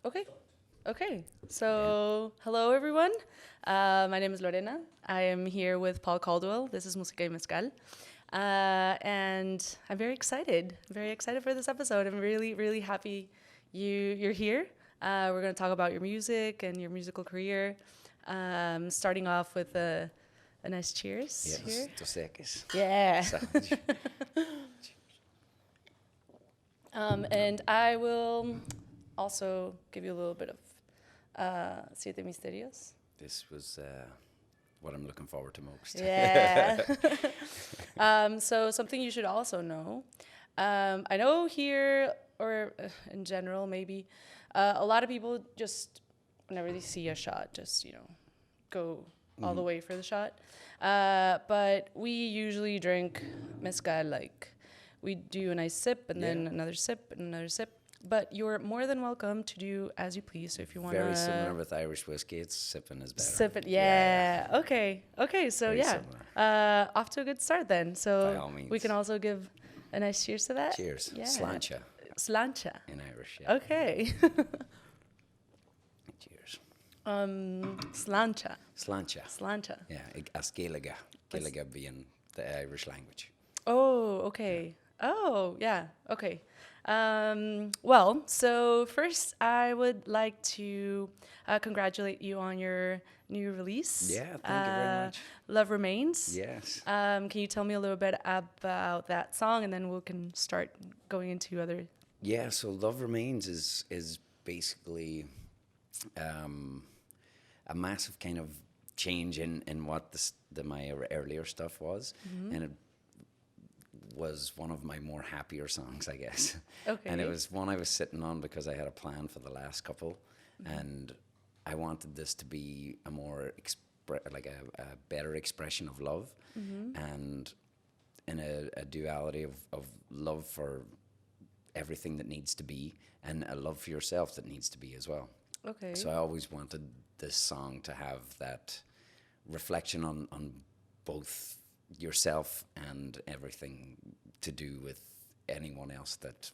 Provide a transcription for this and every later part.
Okay. Okay. So, hello everyone. My name is Lorena. I am here with Paul Caldwell. This is Música y Mezcal. And I'm very excited. Very excited for this episode. I'm really, really happy you're here. We're going to talk about your music and your musical career. Starting off with a nice cheers here. Dos secos. Yeah. And I will also give you a little bit of Siete Misterios. This was what I'm looking forward to most. Yeah. So something you should also know. I know here, or in general, maybe, a lot of people just, whenever they see a shot, just, go all the way for the shot. But we usually drink mezcal, like, we do a nice sip and then another sip and another sip. But you're more than welcome to do as you please. So if you want to... Very similar with Irish whiskey. It's sipping is better. Sip it, yeah. Okay. So Very yeah, off to a good start then. By So all means. we can also give a nice cheers to that. Cheers. Yeah. Sláinte Sláinte. in Irish. Yeah. Okay. Cheers. Sláinte. Sláinte. Sláinte. Yeah. As Gaeilge. Gaeilge being the Irish language. Oh, okay. Oh, yeah. Okay. Well, so first I would like to congratulate you on your new release. Yeah, thank you very much. Love Remains. Yes. Can you tell me a little bit about that song, and then we can start going into other... Yeah, so Love Remains is basically a massive kind of change in what my earlier stuff was. And it was one of my more happier songs, I guess. Okay. And it was one I was sitting on because I had a plan for the last couple, and I wanted this to be a more a better expression of love, and in a duality of love for everything that needs to be, and a love for yourself that needs to be as well. Okay. So I always wanted this song to have that reflection on both yourself and everything to do with anyone else that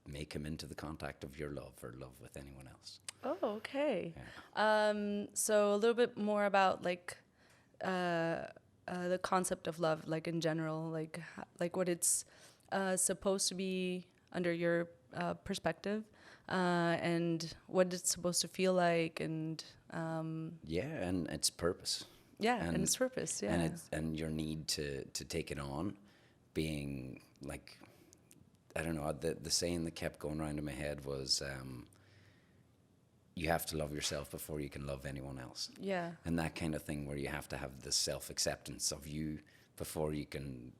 may come into the contact of your love or love with anyone else. Oh, okay. Yeah. So a little bit more about like the concept of love, like in general, like what it's supposed to be under your perspective, and what it's supposed to feel like, and and its purpose. Yeah, and its purpose, yeah. And your need to take it on, being like, I don't know, the saying that kept going around in my head was, you have to love yourself before you can love anyone else. Yeah. And that kind of thing where you have to have the self-acceptance of you before you can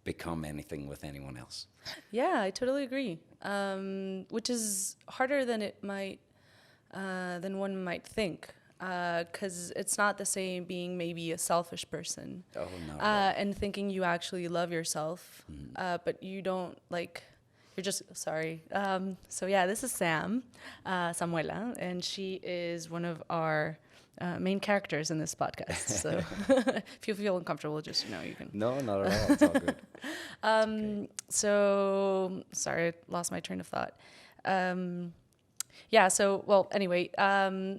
become anything with anyone else. Yeah, I totally agree. Which is harder than than one might think. Because it's not the same being maybe a selfish person. Oh, no. And thinking you actually love yourself, but you don't, like, you're just, sorry. So yeah, this is Samuela, and she is one of our main characters in this podcast. So if you feel uncomfortable, just, you can. No, not at all. It's all good. Okay. So, sorry, I lost my train of thought. Yeah, so, well, anyway,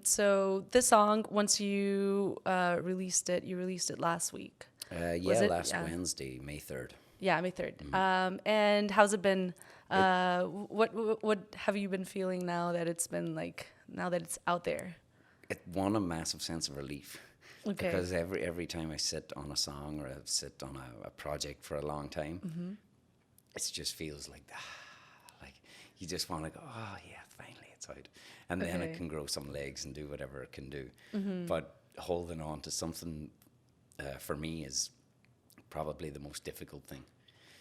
so this song, once you released it last week. Last Wednesday, May 3rd. Yeah, May 3rd. And how's it been? What have you been feeling now that it's out there? It won a massive sense of relief. Okay. Because every time I sit on a song or I sit on a project for a long time, it just feels like you just want to go, oh yeah, finally it's out. And then it can grow some legs and do whatever it can do. But holding on to something for me is probably the most difficult thing.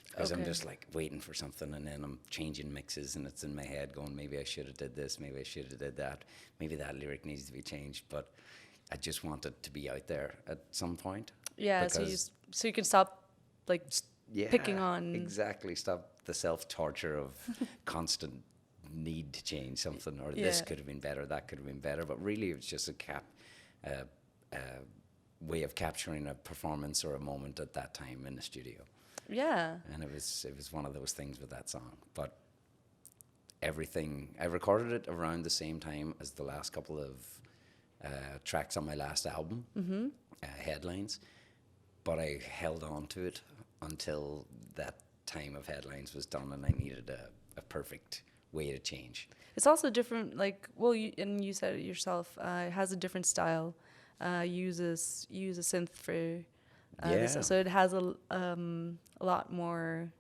Because I'm just like waiting for something, and then I'm changing mixes, and it's in my head going, maybe I should have did this, maybe I should have did that, maybe that lyric needs to be changed. But I just want it to be out there at some point. Yeah, so you can stop picking on. Exactly, stop the self-torture of constant need to change something, or this could have been better, that could have been better. But really it's just a way of capturing a performance or a moment at that time in the studio. Yeah. And it was one of those things with that song. But everything. I recorded it around the same time as the last couple of tracks on my last album, Headlines, but I held on to it until that time of Headlines was done, and I needed a perfect way to change. It's also different, like, well, you said it yourself, it has a different style, uses a synth for this, so it has a lot more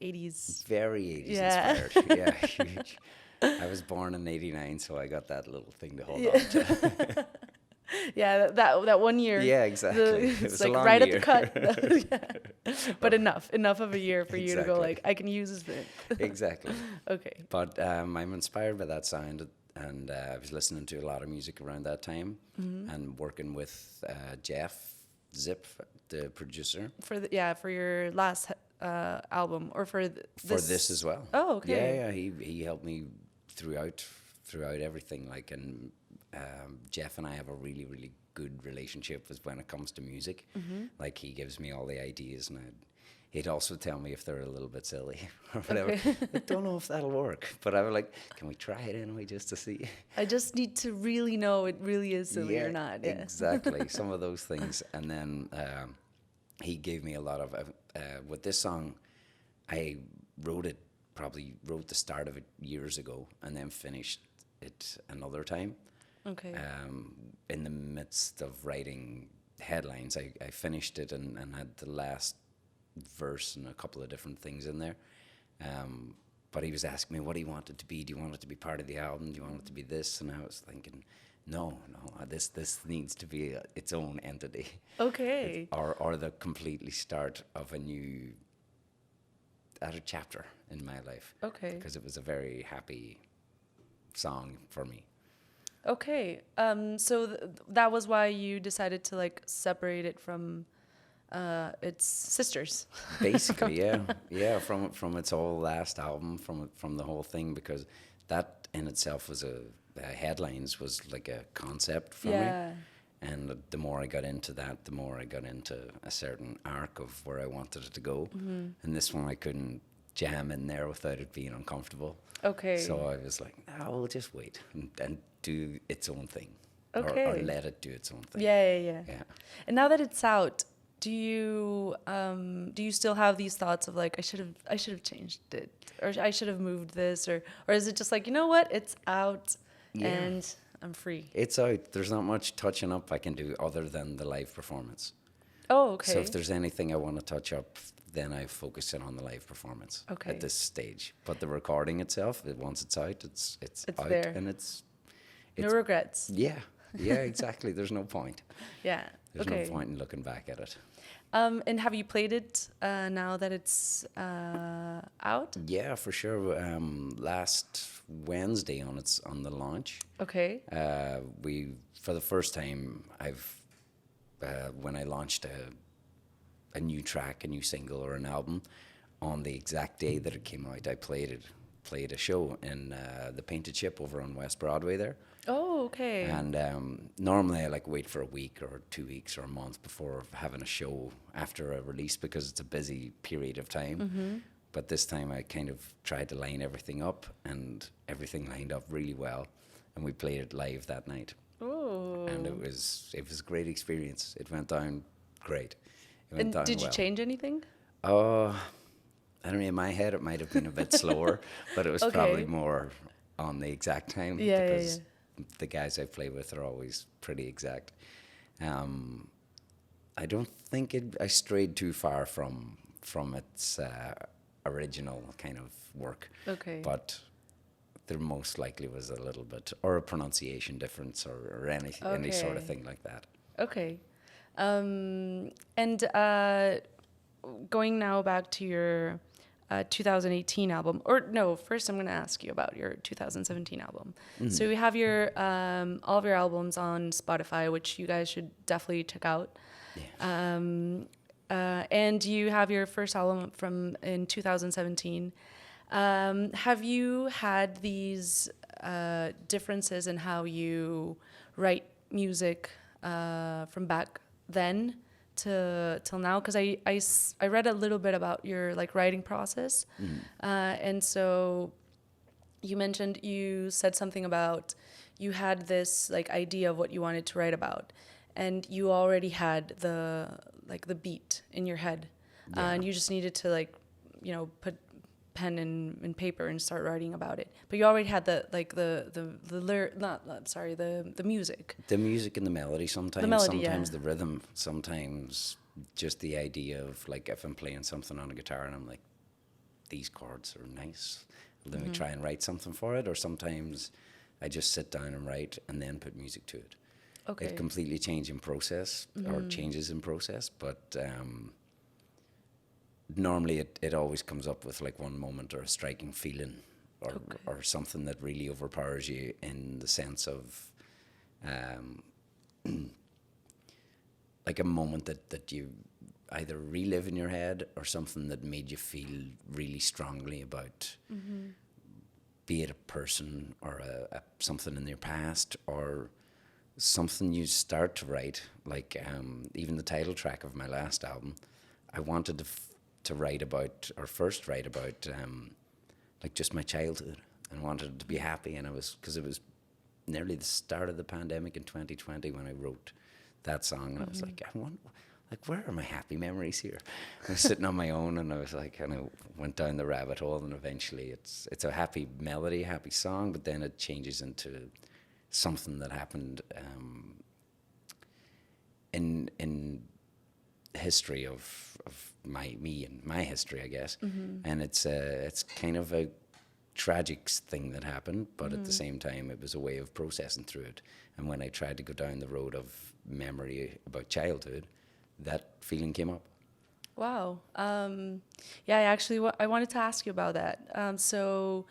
80s. Very 80s inspired. Yeah, huge. I was born in '89, so I got that little thing to hold on to. Yeah, that 1 year. Yeah, exactly. It was like right year. At the cut. Yeah. But enough of a year for you to go like, I can use this bit. Exactly. Okay. But I'm inspired by that sound, and I was listening to a lot of music around that time, and working with Jeff Zip, the producer. For your last album, or for this as well. Oh, okay. Yeah. He helped me throughout everything. Like, and Jeff and I have a really, really good relationship when it comes to music. Like, he gives me all the ideas, and he'd also tell me if they're a little bit silly or whatever. Okay. I don't know if that'll work, but I was like, can we try it anyway just to see? I just need to really know it really is silly or not. Yeah. Exactly. Some of those things. And then he gave me a lot of, with this song, I wrote the start of it years ago, and then finished it another time. Okay. In the midst of writing Headlines, I finished it and had the last verse and a couple of different things in there. But he was asking me, what do you want it to be? Do you want it to be part of the album? Do you want it to be this? And I was thinking, no, this needs to be its own entity. Okay. Or the completely start of a chapter in my life. Okay. Because it was a very happy song for me. Okay. So that was why you decided to like separate it from its sisters. Basically, yeah. From its whole last album, from the whole thing, because that in itself was Headlines was like a concept for me. And the more I got into that, the more I got into a certain arc of where I wanted it to go. And this one I couldn't jam in there without it being uncomfortable. Okay. So I was like, no, we'll just wait and do its own thing. Okay. Or let it do its own thing. Yeah. And now that it's out, do you still have these thoughts of like, I should have changed it, or I should have moved this, or is it just like, you know what, it's out and I'm free? It's out. There's not much touching up I can do other than the live performance. Oh, okay. So if there's anything I want to touch up, then I focus in on the live performance at this stage. But the recording itself, once it's out, it's out there. and it's no regrets. Yeah, exactly. There's no point. Yeah. There's no point in looking back at it. And have you played it now that it's out? Yeah, for sure. Last Wednesday on the launch. Okay. For the first time, when I launched a new track, a new single or an album, on the exact day that it came out, I played a show in the Painted Ship over on West Broadway there. Oh, okay. And normally I wait for a week or 2 weeks or a month before having a show after a release, because it's a busy period of time. But this time I kind of tried to line everything up, and everything lined up really well, and we played it live that night. Oh. And it was a great experience. It went down great. Did you change anything? Oh, I don't know. In my head, it might have been a bit slower, but it was probably more on the exact time, because the guys I play with are always pretty exact. I don't think I strayed too far from its original kind of work. Okay. But there most likely was a little bit, or a pronunciation difference, or any sort of thing like that. Okay. And going now back to your 2018 album, or no, first I'm going to ask you about your 2017 album. So we have your all of your albums on Spotify, which you guys should definitely check out. And you have your first album in 2017. Have you had these differences in how you write music from back then till now? Because I read a little bit about your writing process, and so you mentioned, you said something about you had this like idea of what you wanted to write about, and you already had the beat in your head, and you just needed to put pen and paper and start writing about it. But you already had the music. The music and the melody sometimes. The melody, sometimes yeah. the rhythm. Sometimes just the idea of like if I'm playing something on a guitar and I'm like, these chords are nice. Let me try and write something for it. Or sometimes I just sit down and write and then put music to it. Okay. It completely changes in process or changes in process, but normally it always comes up with like one moment or a striking feeling or something that really overpowers you in the sense of like a moment that you either relive in your head or something that made you feel really strongly about be it a person or something in your past or something you start to write, like even the title track of my last album. I wanted to write about, or first write about, like just my childhood, and wanted to be happy. And because it was nearly the start of the pandemic in 2020 when I wrote that song, and I was like, where are my happy memories here? I was sitting on my own, and I was like, kind of went down the rabbit hole, and eventually it's a happy melody, happy song, but then it changes into something that happened in history of me and my history, I guess. And it's kind of a tragic thing that happened, but at the same time, it was a way of processing through it. And when I tried to go down the road of memory about childhood, that feeling came up. Wow. Yeah, I wanted to ask you about that. So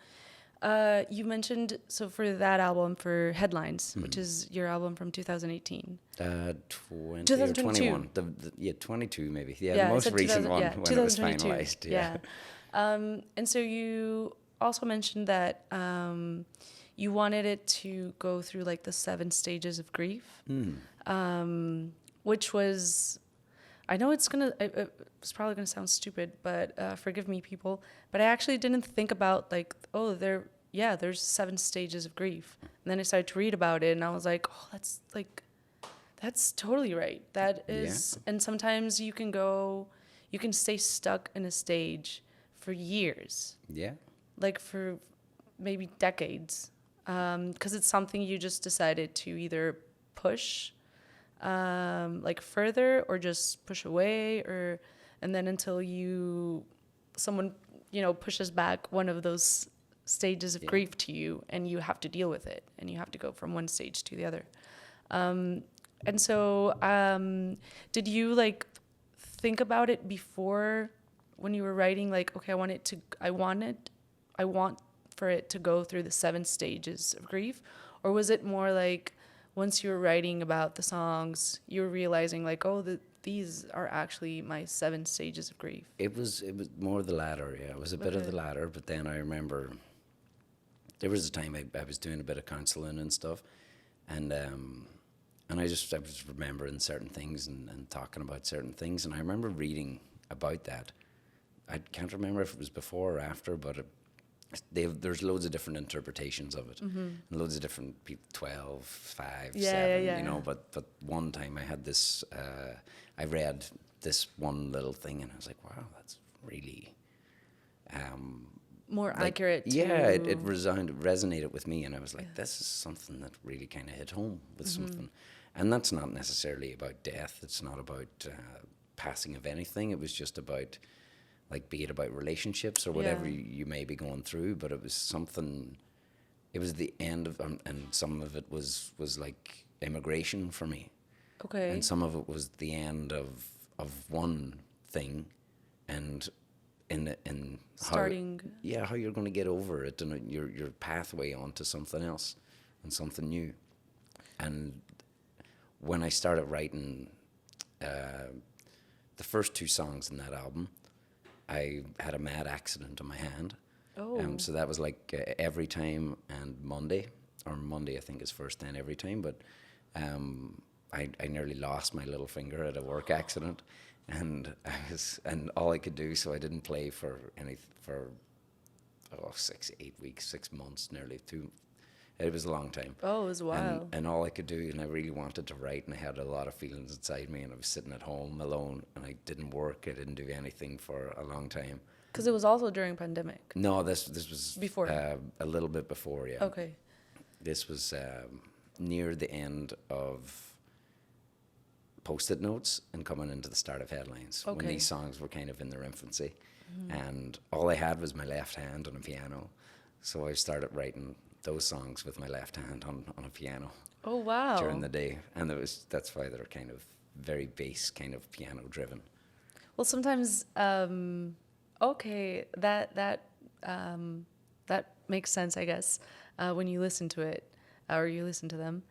you mentioned, so for that album, for Headlines, which is your album from 2018. 20 or 21. 22 maybe. Yeah, the most recent one when it was finalized. Yeah. And so you also mentioned that you wanted it to go through like the 7 stages of grief, which was, I know it's probably gonna sound stupid, but forgive me, people. But I actually didn't think about like, there's 7 stages of grief. And then I started to read about it, and I was like, that's totally right. That is, and sometimes you can stay stuck in a stage for years. Yeah. Like for maybe decades, because it's something you just decided to either push like further or just push away, and then until someone pushes back one of those stages of grief to you, and you have to deal with it, and you have to go from one stage to the other. And so did you like think about it before when you were writing, like, okay, I want for it to go through the 7 stages of grief? Or was it more like once you were writing about the songs, you were realizing like, these are actually my 7 stages of grief? It was more the latter, yeah. It was a bit of the latter, but then I remember there was a time I was doing a bit of counselling and stuff, and I was remembering certain things and talking about certain things, and I remember reading about that. I can't remember if it was before or after, but there's loads of different interpretations of it, and loads of different people, 12, 5, 7, but one time I had this, I read this one little thing, and I was like, wow, that's really more accurate. Yeah, it resonated with me, and I was like, this is something that really kind of hit home with something. And that's not necessarily about death. It's not about passing of anything. It was just about, like, be it about relationships or whatever you may be going through. But it was something. It was the end of, and some of it was like immigration for me. Okay. And some of it was the end of one thing, and in starting. How you're going to get over it, and your pathway onto something else and something new. And when I started writing the first 2 songs in that album, I had a mad accident on my hand. Oh. So that was like Every Time and Monday, or Monday I think is first, then Every Time. But I nearly lost my little finger at a work accident, and all I could do, so I didn't play for 6, 8 weeks, 6 months, nearly 2. It was a long time. Oh, it was a while. And all I could do, and I really wanted to write, and I had a lot of feelings inside me, and I was sitting at home alone, and I didn't work, I didn't do anything for a long time. Because it was also during pandemic. No, this was Before. A little bit before, yeah. Okay. This was near the end of Post-it notes and coming into the start of headlines, when these songs were kind of in their infancy. And all I had was my left hand on a piano, so I started writing those songs with my left hand on a piano. Oh, wow. During the day, and that's why they're kind of very bass, kind of piano driven. Well, sometimes, okay, that makes sense, I guess, when you listen to it, or you listen to them.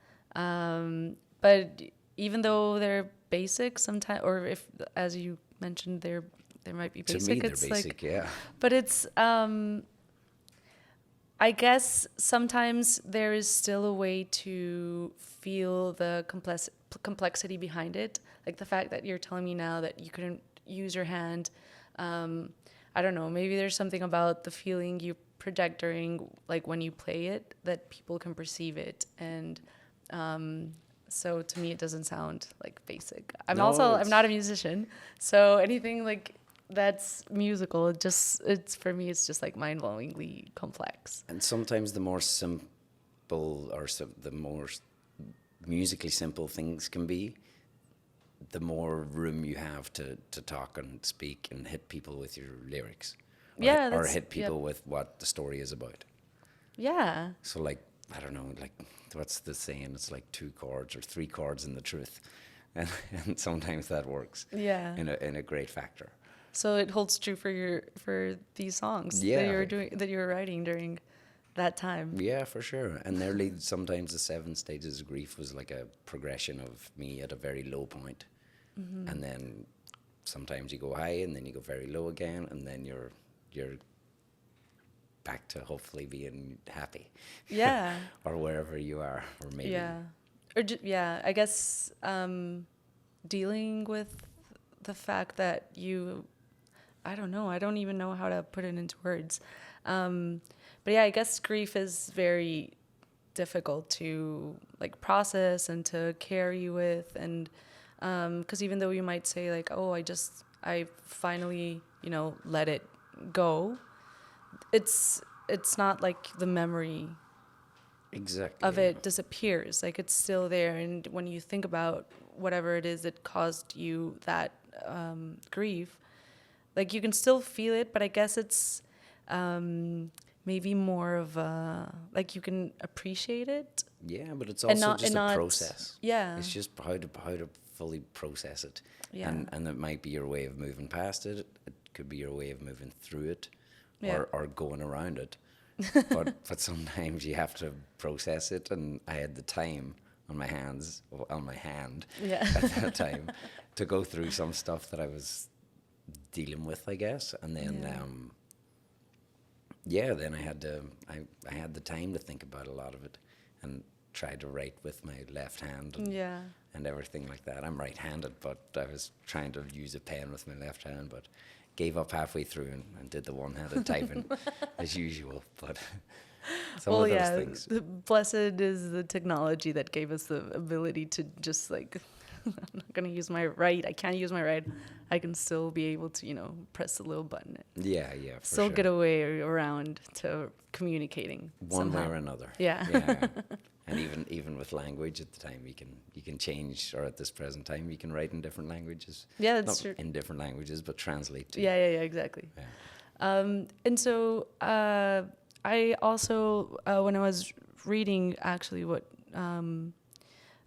But even though they're basic, sometimes, or if, as you mentioned, they might be basic. To me, it's they're basic, like, yeah. But it's, I guess sometimes there is still a way to feel the complexity behind it. Like the fact that you're telling me now that you couldn't use your hand. I don't know, maybe there's something about the feeling you project during, like when you play it, that people can perceive it. And so to me, it doesn't sound like basic. I'm not a musician. So anything like that's musical, it's for me, it's just like mind-blowingly complex. And sometimes the more simple or the more musically simple things can be, the more room you have to talk and speak and hit people with your lyrics. Or hit people with what the story is about. Yeah. So like, I don't know, like what's the saying? It's like 2 chords or 3 chords in the truth. And sometimes that works. Yeah. In a great factor. So it holds true for these songs that you were writing during that time. Yeah, for sure. And nearly sometimes the 7 stages of grief was like a progression of me at a very low point. Mm-hmm. And then sometimes you go high and then you go very low again, and then you're back to hopefully being happy. Yeah. Or wherever you are, or maybe. Yeah. Or I guess dealing with the fact that I don't know. I don't even know how to put it into words. But yeah, I guess grief is very difficult to like process and to carry with. And because even though you might say like, oh, I finally, let it go. It's not like the memory of it disappears. Like it's still there. And when you think about whatever it is that caused you that grief, like you can still feel it, but I guess it's maybe more of like you can appreciate it. Yeah, but it's also just a process. Yeah, it's just how to fully process it. Yeah, and it might be your way of moving past it. It could be your way of moving through it, or going around it. but sometimes you have to process it, and I had the time on my hand at that time to go through some stuff that I was dealing with, I guess. And then then I had the time to think about a lot of it and tried to write with my left hand and everything like that. I'm right-handed, but I was trying to use a pen with my left hand, but gave up halfway through and did the one-handed typing as usual. But some of those things. Blessed is the technology that gave us the ability to just like, I'm not going to use my right. I can't use my right. I can still be able to, press the little button. Yeah, for still sure. get a way around to communicating one somehow. way or another. Yeah. And even with language at the time, you can change, or at this present time, you can write in different languages. Yeah, that's Not true. in different languages, but translate to. Yeah, exactly. Yeah. And so I also, when I was reading actually what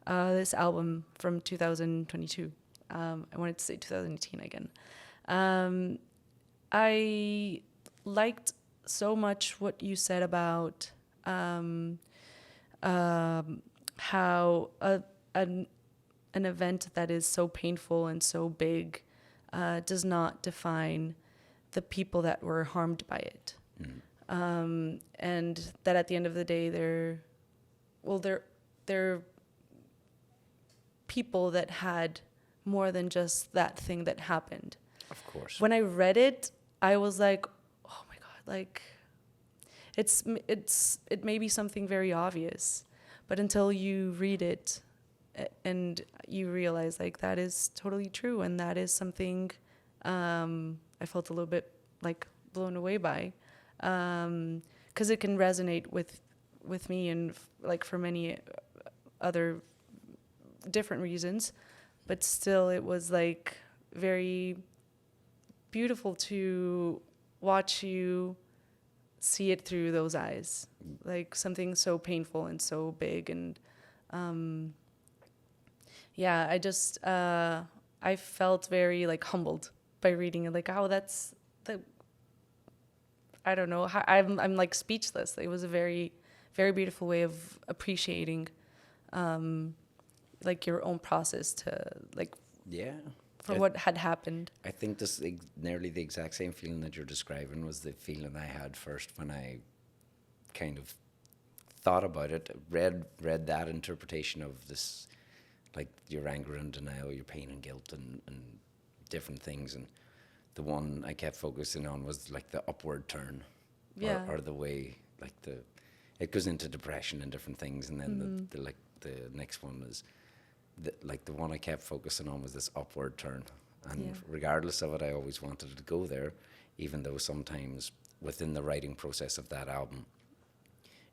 this album from 2022, I wanted to say 2018 again. I liked so much what you said about how an event that is so painful and so big does not define the people that were harmed by it. Mm. And that at the end of the day, they're people that had more than just that thing that happened. Of course. When I read it, I was like, oh my God, like it may be something very obvious, but until you read it and you realize like that is totally true, and that is something I felt a little bit like blown away by, because it can resonate with me and like for many other different reasons, but still it was like very beautiful to watch you see it through those eyes, like something so painful and so big. And yeah, I felt very like humbled by reading it, like, oh, that's the, I don't know how, I'm like speechless. It was a very, very beautiful way of appreciating like your own process to like for what had happened. I think this nearly the exact same feeling that you're describing was the feeling I had first when I kind of thought about it, read that interpretation of this, like your anger and denial, your pain and guilt and different things. And the one I kept focusing on was like the upward turn, or the way, like it goes into depression and different things. And then the next one is, the one I kept focusing on was this upward turn. And regardless of it, I always wanted it to go there, even though sometimes within the writing process of that album,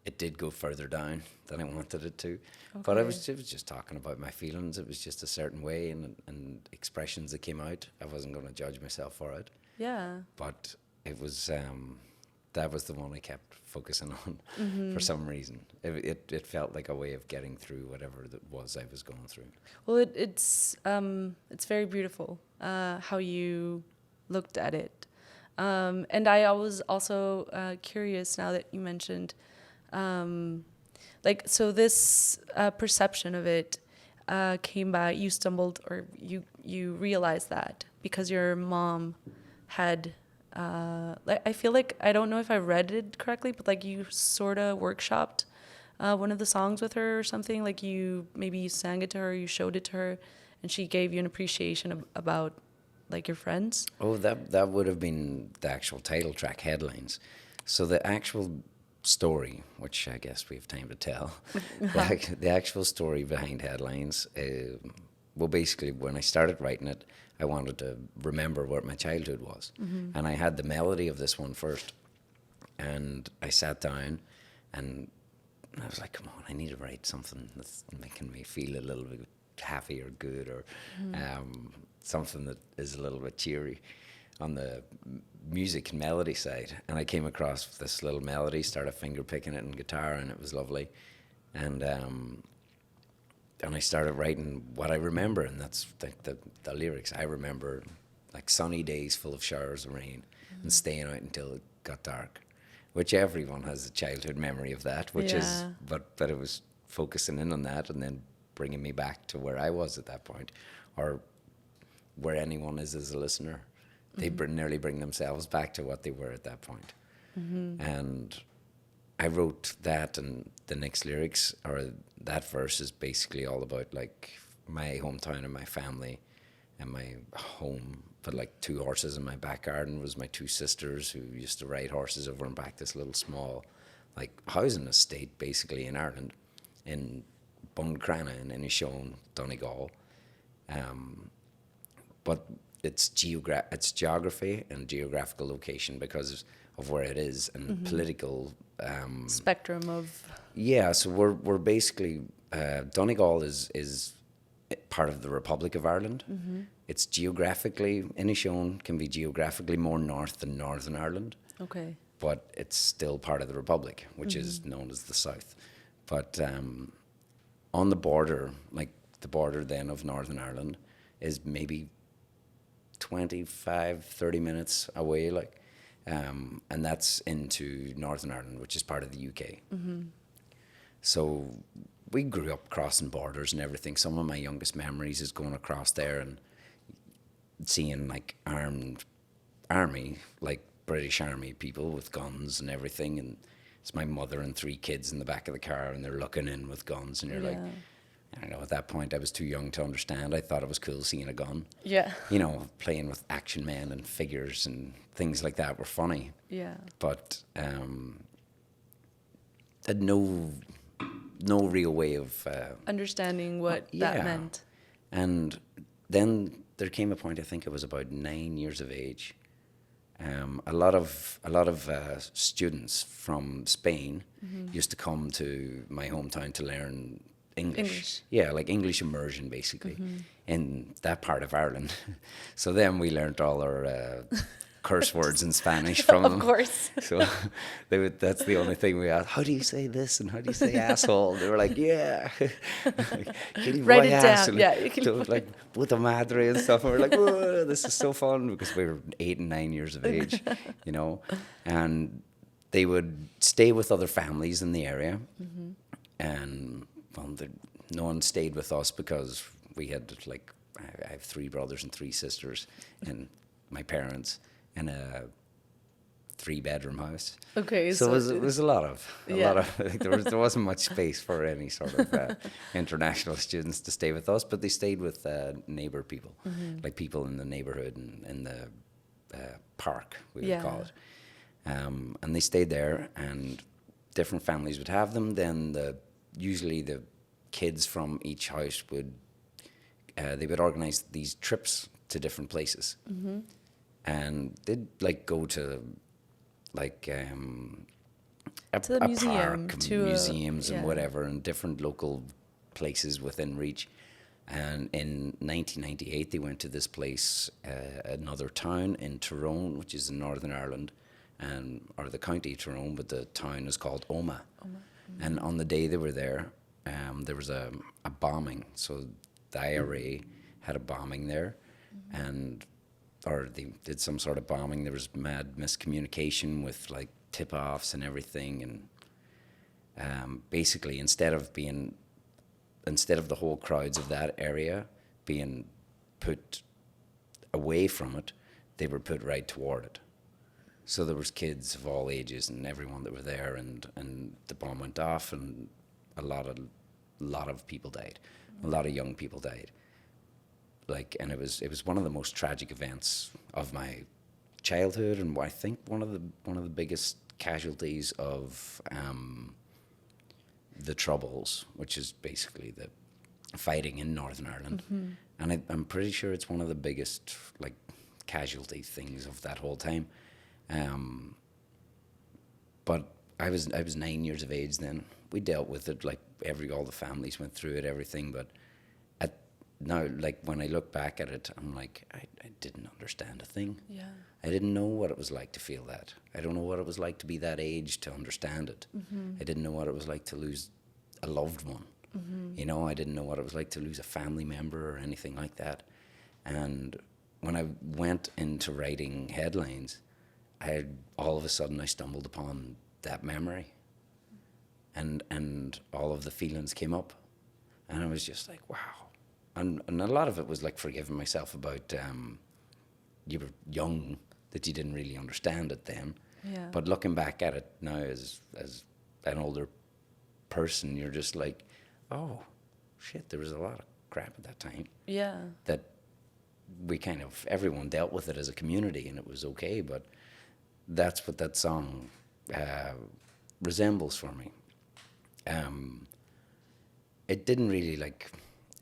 it did go further down than I wanted it to. Okay. But it was just talking about my feelings. It was just a certain way and expressions that came out. I wasn't going to judge myself for it. Yeah. But it was, that was the one I kept focusing on for some reason. It felt like a way of getting through whatever that was I was going through. Well, it's very beautiful how you looked at it. And I was also curious now that you mentioned, like, so this perception of it came by, you stumbled, or you realized that because your mom had, I feel like, I don't know if I read it correctly, but like you sort of workshopped one of the songs with her or something, like maybe you sang it to her, you showed it to her, and she gave you an appreciation about like your friends. Oh, that would have been the actual title track, Headlines. So the actual story, which I guess we have time to tell, the actual story behind Headlines, well, basically when I started writing it, I wanted to remember what my childhood was. Mm-hmm. And I had the melody of this one first, and I sat down and I was like, come on, I need to write something that's making me feel a little bit happy or good, or something that is a little bit cheery on the music and melody side. And I came across this little melody, started finger picking it in guitar, and it was lovely. And I started writing what I remember, and that's the lyrics. I remember like sunny days full of showers of rain and staying out until it got dark, which everyone has a childhood memory of that, which is, but it was focusing in on that and then bringing me back to where I was at that point, or where anyone is as a listener. They nearly bring themselves back to what they were at that point. Mm-hmm. And I wrote that, and the next lyrics, or that verse, is basically all about like my hometown and my family and my home. But like 2 horses in my back garden was my 2 sisters who used to ride horses over and back this little small like housing estate basically in Ireland, in Buncrana in Inishowen, Donegal. But it's geography and geographical location because of where it is, and political spectrum of. Yeah, so we're basically Donegal is part of the Republic of Ireland. Mm-hmm. It's geographically, Inishowen can be geographically more north than Northern Ireland. Okay. But it's still part of the Republic, which is known as the South. But on the border, like the border then of Northern Ireland, is maybe 25, 30 minutes away, like, and that's into Northern Ireland, which is part of the UK. Mm-hmm. So we grew up crossing borders and everything. Some of my youngest memories is going across there and seeing like armed army, like British Army people with guns and everything. And it's my mother and 3 kids in the back of the car, and they're looking in with guns, and you're like, I don't know, at that point I was too young to understand. I thought it was cool seeing a gun. Yeah. You know, playing with action men and figures and things like that were funny. Yeah. But had no real way of understanding what that meant. And then there came a point, I think I was about 9 years of age. A lot of students from Spain used to come to my hometown to learn English. Yeah, like English immersion, basically, in that part of Ireland. So then we learnt all our curse words in Spanish from them. Of course. So that's the only thing we asked. How do you say this? And how do you say asshole? They were like, yeah. Write it down. Yeah. Like, puta madre and stuff. And we're like, whoa, this is so fun, because we were 8 and 9 years of age, you know. And they would stay with other families in the area. And well, no one stayed with us because we had, like, I have 3 brothers and 3 sisters, and my parents, in a 3-bedroom house. Okay, so it was a lot of like, there wasn't much space for any sort of international students to stay with us, but they stayed with neighbor people, like people in the neighborhood and in the park, we would call it. And they stayed there, and different families would have them. Then usually the kids from each house would they would organize these trips to different places. And they'd like go to like to the museum, park, museums and whatever, and different local places within reach. And in 1998, they went to this place, another town in Tyrone, which is in Northern Ireland, or the county Tyrone, but the town is called Omagh. And on the day they were there was a bombing. So the IRA had a bombing there, or they did some sort of bombing. There was mad miscommunication with like tip-offs and everything, and basically instead of the whole crowds of that area being put away from it, they were put right toward it. So there was kids of all ages and everyone that were there, and the bomb went off, and a lot of people died, a lot of young people died. Like, and it was one of the most tragic events of my childhood, and I think one of the biggest casualties of the Troubles, which is basically the fighting in Northern Ireland. And I'm pretty sure it's one of the biggest like casualty things of that whole time. But I was 9 years of age then. We dealt with it like all the families went through it, everything, but now, like, when I look back at it, I'm like, I didn't understand a thing. Yeah. I didn't know what it was like to feel that. I don't know what it was like to be that age to understand it. I didn't know what it was like to lose a loved one. You know, I didn't know what it was like to lose a family member or anything like that. And when I went into writing headlines, all of a sudden I stumbled upon that memory. And all of the feelings came up. And I was just like, wow. And a lot of it was like forgiving myself about you were young, that you didn't really understand it then. Yeah. But looking back at it now as an older person, you're just like, oh, shit, there was a lot of crap at that time. Yeah. That we everyone dealt with it as a community, and it was okay, but that's what that song resembles for me. It didn't really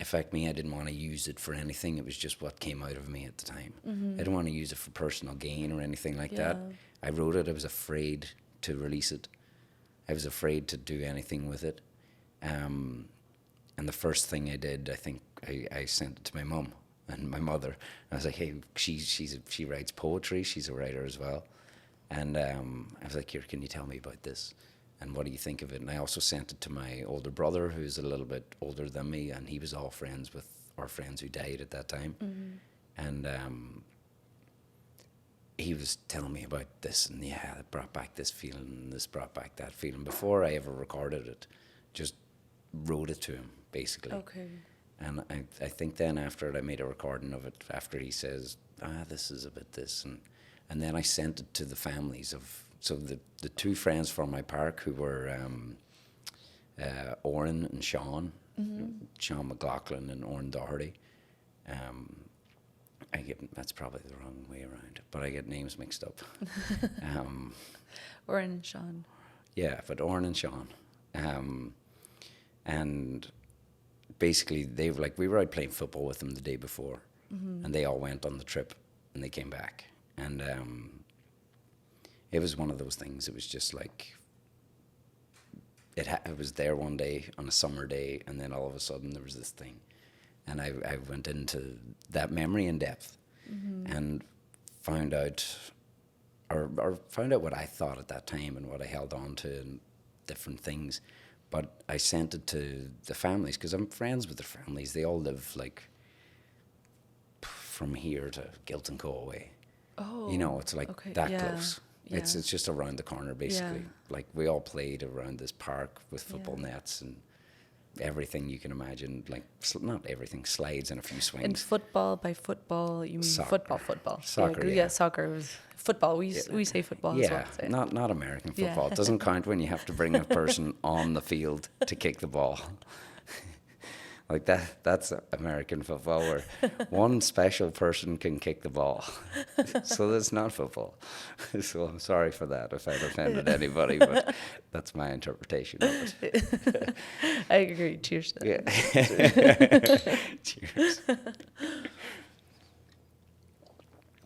affect me. I didn't want to use it for anything. It was just what came out of me at the time. I didn't want to use it for personal gain or anything like that. I wrote it. I was afraid to release it. I was afraid to do anything with it. And the first thing I did, I think I sent it to my mum and my mother. I was like, hey, she writes poetry. She's a writer as well. And I was like, here, can you tell me about this? And what do you think of it? And I also sent it to my older brother, who's a little bit older than me, and he was all friends with our friends who died at that time. And he was telling me about this, and yeah, it brought back this feeling, and this brought back that feeling. Before I ever recorded it, just wrote it to him, basically. Okay. And I think then after it, I made a recording of it, after he says, this is a bit this, and then I sent it to the families of, so the two friends from my park who were Oren and Sean, Sean McLaughlin and Oren Doherty. That's probably the wrong way around, but I get names mixed up. Oren and Sean. Yeah, but Oren and Sean. And basically they were like, we were out playing football with them the day before, and they all went on the trip and they came back. And it was one of those things. It was just like, it was there one day on a summer day, and then all of a sudden there was this thing. And I went into that memory in depth, and found out what I thought at that time and what I held on to and different things. But I sent it to the families because I'm friends with the families. They all live like from here to Gilton Co away. Oh, you know, it's like that close. Yeah. It's just around the corner basically. Like we all played around this park with football nets and everything you can imagine. Like not everything, slides and a few swings. And football, by football you mean Soccer. football. Soccer, yeah. Soccer was football. We say football as well. Yeah, not American football. It doesn't count when you have to bring a person on the field to kick the ball. Like that's American football, where one special person can kick the ball. So that's not football. So I'm sorry for that if I've offended anybody, but that's my interpretation of it. I agree. Cheers to that. Yeah. Cheers.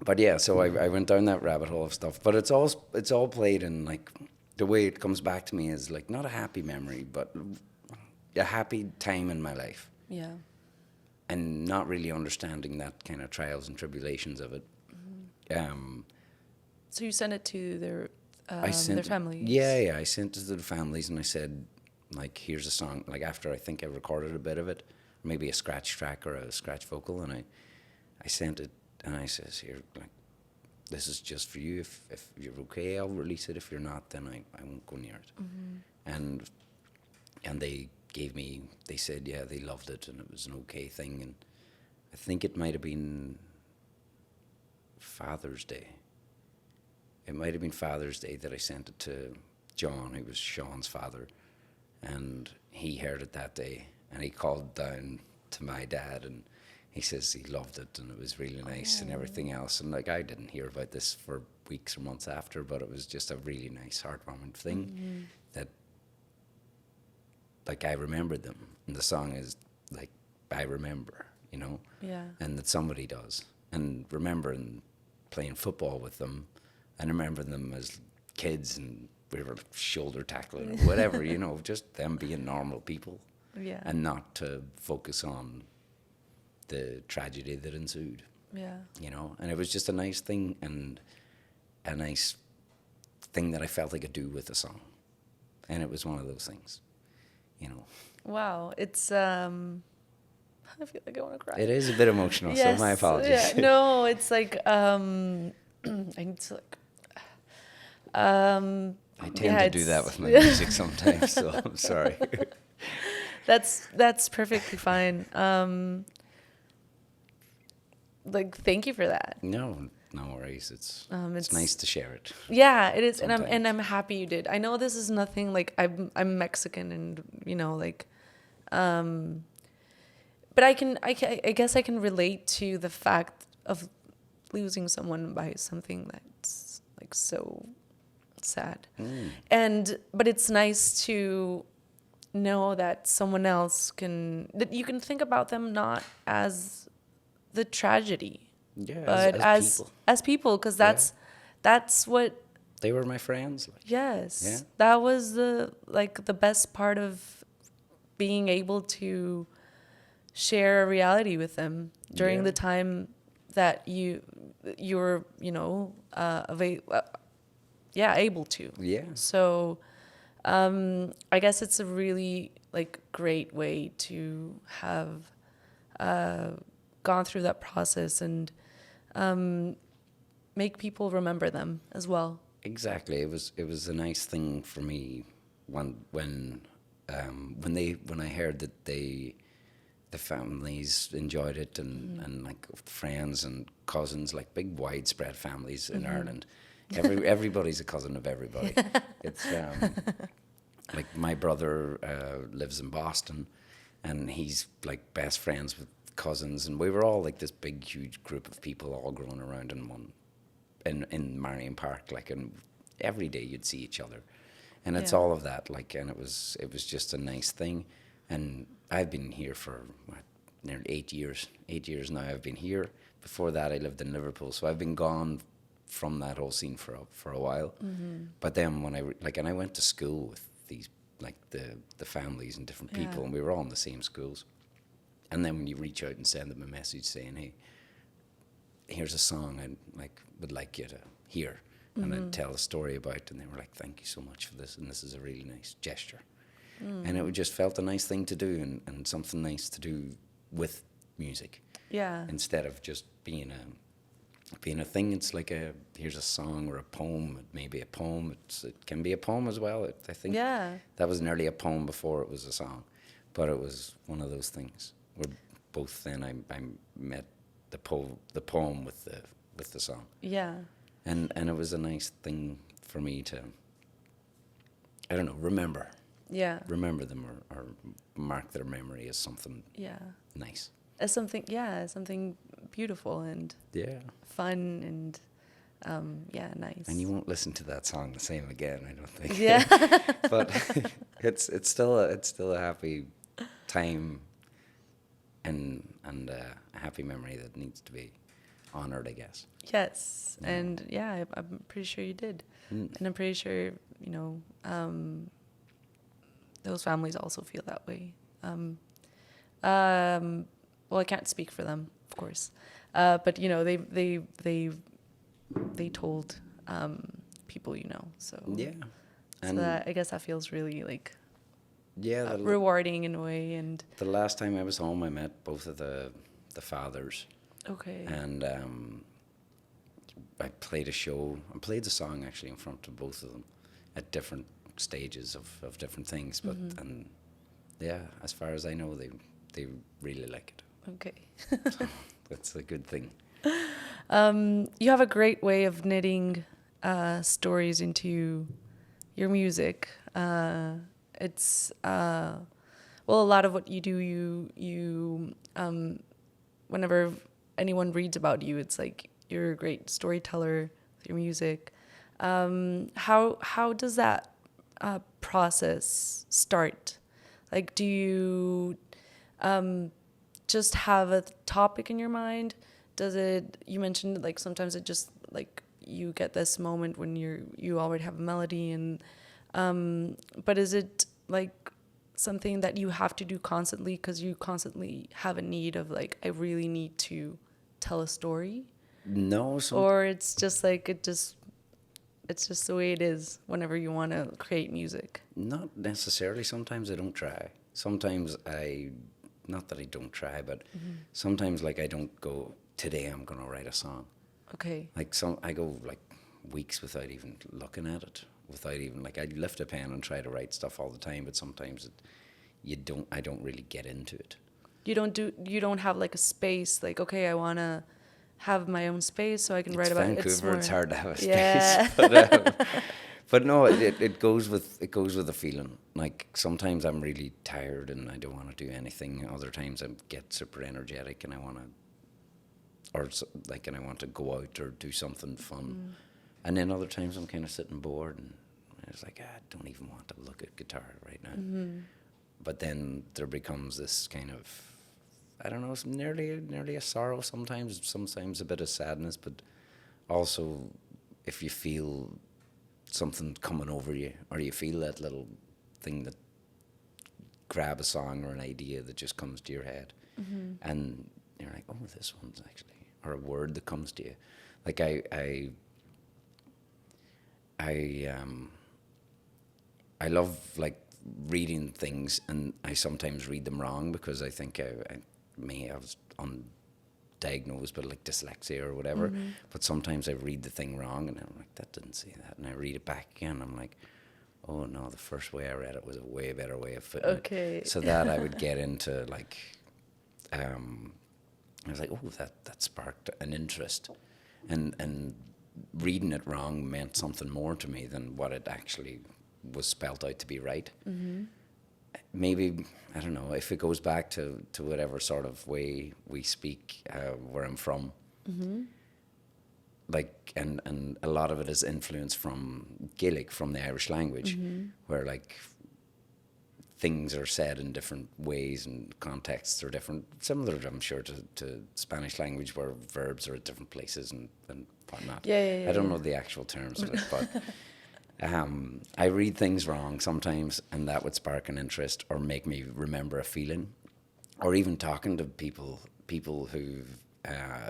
But yeah, so I went down that rabbit hole of stuff. But it's all played in, like, the way it comes back to me is like not a happy memory, but a happy time in my life. Yeah. And not really understanding that kind of trials and tribulations of it. So you sent it to their families? Yeah, I sent it to the families, and I said, like, here's a song. Like, after I think I recorded a bit of it, maybe a scratch track or a scratch vocal, and I sent it, and I says, here, like, this is just for you. If you're okay, I'll release it. If you're not, then I won't go near it. And they said, yeah, they loved it, and it was an okay thing. And I think it might have been Father's Day. It might have been Father's Day that I sent it to John, who was Sean's father, and he heard it that day, and he called down to my dad, and he says he loved it, and it was really nice and everything else. And like, I didn't hear about this for weeks or months after, but it was just a really nice, heartwarming thing that, like, I remembered them, and the song is like, I remember, you know, and that somebody does, and remembering playing football with them, and remembering them as kids, and we were shoulder tackling or whatever, you know, just them being normal people, and not to focus on the tragedy that ensued, you know. And it was just a nice thing, and a nice thing that I felt I could do with the song, and it was one of those things. You know. Wow, it's I feel like I want to cry. It is a bit emotional, so my apologies. Yeah. No, it's like I need to like. I tend to do that with my music sometimes, so I'm sorry. That's perfectly fine. Like, thank you for that. No worries. It's nice to share it. Yeah, it is, sometimes. and I'm happy you did. I know this is nothing, like, I'm Mexican, and you know, like, but I guess I can relate to the fact of losing someone by something that's like so sad, but it's nice to know that someone else that you can think about them not as the tragedy, but as people, because that's what they were, my friends. Like, yes, that was the best part of being able to share a reality with them during the time that you were, you know, able to. Yeah. So I guess it's a really like great way to have gone through that process and make people remember them as well. Exactly. It was a nice thing for me when I heard that the families enjoyed it, and like friends and cousins, like big widespread families in Ireland. Everybody's a cousin of everybody. It's like my brother lives in Boston, and he's like best friends with cousins, and we were all like this big huge group of people all growing around in Marion Park, like, and every day you'd see each other, And it's Yeah. all of that, like, and it was just a nice thing. And I've been here for nearly 8 years. 8 years now I've been here. Before that I lived in Liverpool, so I've been gone from that whole scene for a while. But then when and I went to school with these, like, the families and different people, Yeah. and we were all in the same schools. And then when you reach out and send them a message saying, hey, here's a song I would like you to hear, and then tell a story about, and they were like, thank you so much for this, and this is a really nice gesture. And it just felt a nice thing to do, and something nice to do with music. Yeah. Instead of just being a thing. It's like here's a song or a poem. It may be a poem. It can be a poem as well. I think that was nearly a poem before it was a song, but it was one of those things where both then I met the poem with the song. Yeah. And it was a nice thing for me to, I don't know, remember them or mark their memory as something nice. As something beautiful and fun and nice. And you won't listen to that song the same again, I don't think. Yeah. But it's still a happy time and a happy memory that needs to be honored, I guess. Yes. Yeah. And I'm pretty sure you did. And I'm pretty sure, those families also feel that way. Well, I can't speak for them, of course, but they told people, so so that, I guess that feels really like rewarding in a way. And the last time I was home, I met both of the fathers. Okay. And I played the song actually in front of both of them at different stages of different things, but and as far as I know, they really like it. Okay. So that's a good thing. You have a great way of knitting stories into your music. It's a lot of what you do, you whenever anyone reads about you, it's like you're a great storyteller with your music. How does that process start? Like, do you just have a topic in your mind? You mentioned like sometimes it just like you get this moment when you already have a melody, and but is it like something that you have to do constantly because you constantly have a need of like, I really need to tell a story? No. Or it's just like it's just the way it is whenever you want to create music? Not necessarily. Sometimes I don't try. Sometimes not that I don't try, but sometimes like I don't go, today I'm going to write a song. Okay. Like I go like weeks without even looking at it, without even like, I lift a pen and try to write stuff all the time, but sometimes I don't really get into it. You don't have like a space, like, okay, I want to have my own space so I can write about Vancouver, it. Vancouver, it's hard to have a space. Yeah. But no, it goes with the feeling. Like sometimes I'm really tired and I don't want to do anything. Other times I get super energetic and I want to go out or do something fun. And then other times I'm kind of sitting bored and it's like, I don't even want to look at guitar right now. But then there becomes this kind of, I don't know, it's nearly a sorrow sometimes a bit of sadness, but also if you feel something coming over you, or you feel that little thing that grab a song or an idea that just comes to your head, and you're like, oh, this one's actually, or a word that comes to you. Like I love like reading things, and I sometimes read them wrong because I think I was undiagnosed with like dyslexia or whatever, but sometimes I read the thing wrong and I'm like, that didn't say that, and I read it back again, I'm like, oh no, the first way I read it was a way better way of fitting it. So that I would get into like, I was like, oh, that sparked an interest, and reading it wrong meant something more to me than what it actually was spelt out to be right. Maybe, I don't know, if it goes back to whatever sort of way we speak, where I'm from, like, and a lot of it is influenced from Gaelic, from the Irish language, where like things are said in different ways and contexts are different. Similar, I'm sure, to Spanish language, where verbs are at different places and whatnot. I don't know the actual terms of it, but I read things wrong sometimes, and that would spark an interest or make me remember a feeling, or even talking to people who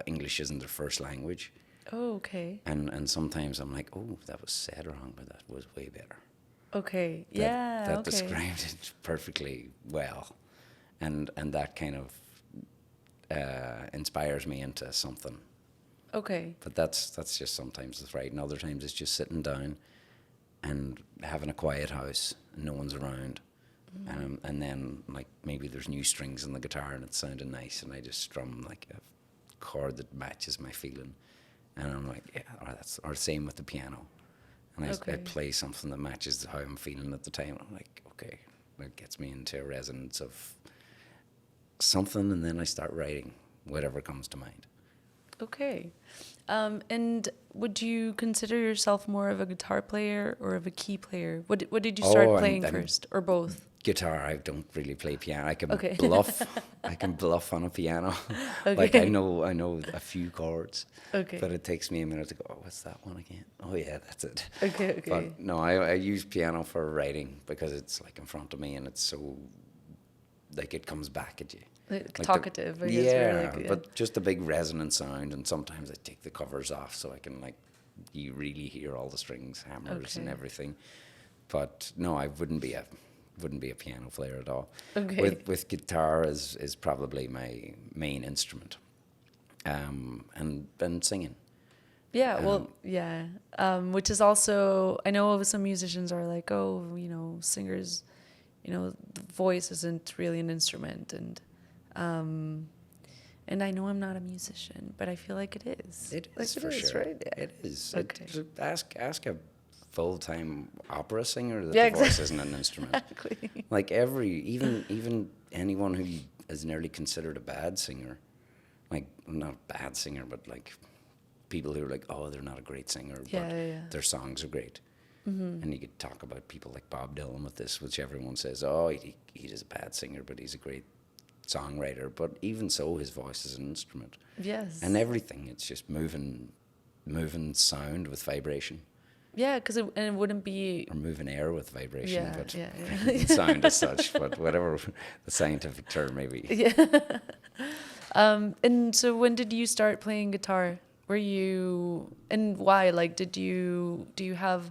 English isn't their first language. Oh, okay. And sometimes I'm like, oh, that was said wrong, but that was way better. Okay. That Okay. described it perfectly well, and that kind of inspires me into something. Okay. But that's just sometimes it's right, and other times it's just sitting down and having a quiet house and no one's around, and then like maybe there's new strings in the guitar and it's sounding nice, and I just strum like a chord that matches my feeling, and I'm like, yeah, or same with the piano. And I play something that matches how I'm feeling at the time. I'm like, okay, that gets me into a resonance of something, and then I start writing whatever comes to mind. Okay. And would you consider yourself more of a guitar player or of a key player? What did you start playing first, or both? Guitar. I don't really play piano. I can Okay. bluff. I can bluff on a piano. Okay. Like I know a few chords. Okay. But it takes me a minute to go, oh, what's that one again? Oh yeah, that's it. Okay. But no, I use piano for writing because it's like in front of me and it's so, like it comes back at you. Like Like talkative, I guess. yeah, but just a big resonant sound, and sometimes I take the covers off so I can like, you really hear all the strings, hammers, and Okay. everything. But no, I wouldn't be a piano player at all. Okay. With guitar is probably my main instrument, and singing. Yeah, well, yeah. Which is also, I know some musicians are like, oh, singers, the voice isn't really an instrument, and I know I'm not a musician, but I feel like it is. It like is it for is, sure. right? Yeah. It is. Okay. Ask a full-time opera singer that Yeah, the voice isn't an instrument. Exactly. Like even anyone who is nearly considered a bad singer, like not a bad singer, but like people who are like, oh, they're not a great singer, but their songs are great. And you could talk about people like Bob Dylan with this, which everyone says, oh, he is a bad singer, but he's a great songwriter. But even so, his voice is an instrument. Yes. And everything, it's just moving sound with vibration. Yeah, because it wouldn't be. Or moving air with vibration, Yeah, but yeah. sound as such, but whatever the scientific term may be. Yeah. And so when did you start playing guitar? Were you, and why? Like, do you have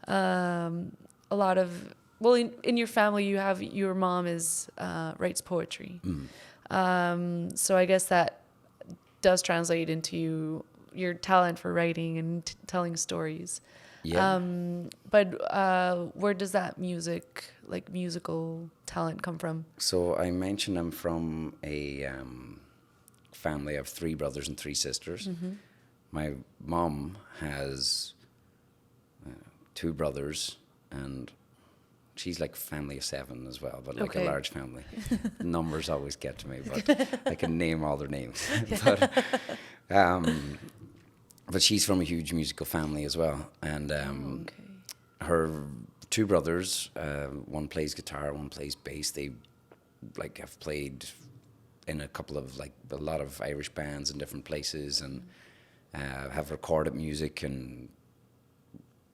a lot of, well, in your family, your mom writes poetry. So I guess that does translate into your talent for writing and telling stories. Yeah. But where does that musical talent come from? So I mentioned I'm from a family of 3 brothers and 3 sisters. My mom has 2 brothers, and she's like family of 7 as well, but like a large family. Numbers always get to me, but I can name all their names. But she's from a huge musical family as well, and her 2 brothers, one plays guitar, one plays bass. They like have played in a lot of Irish bands in different places, and have recorded music and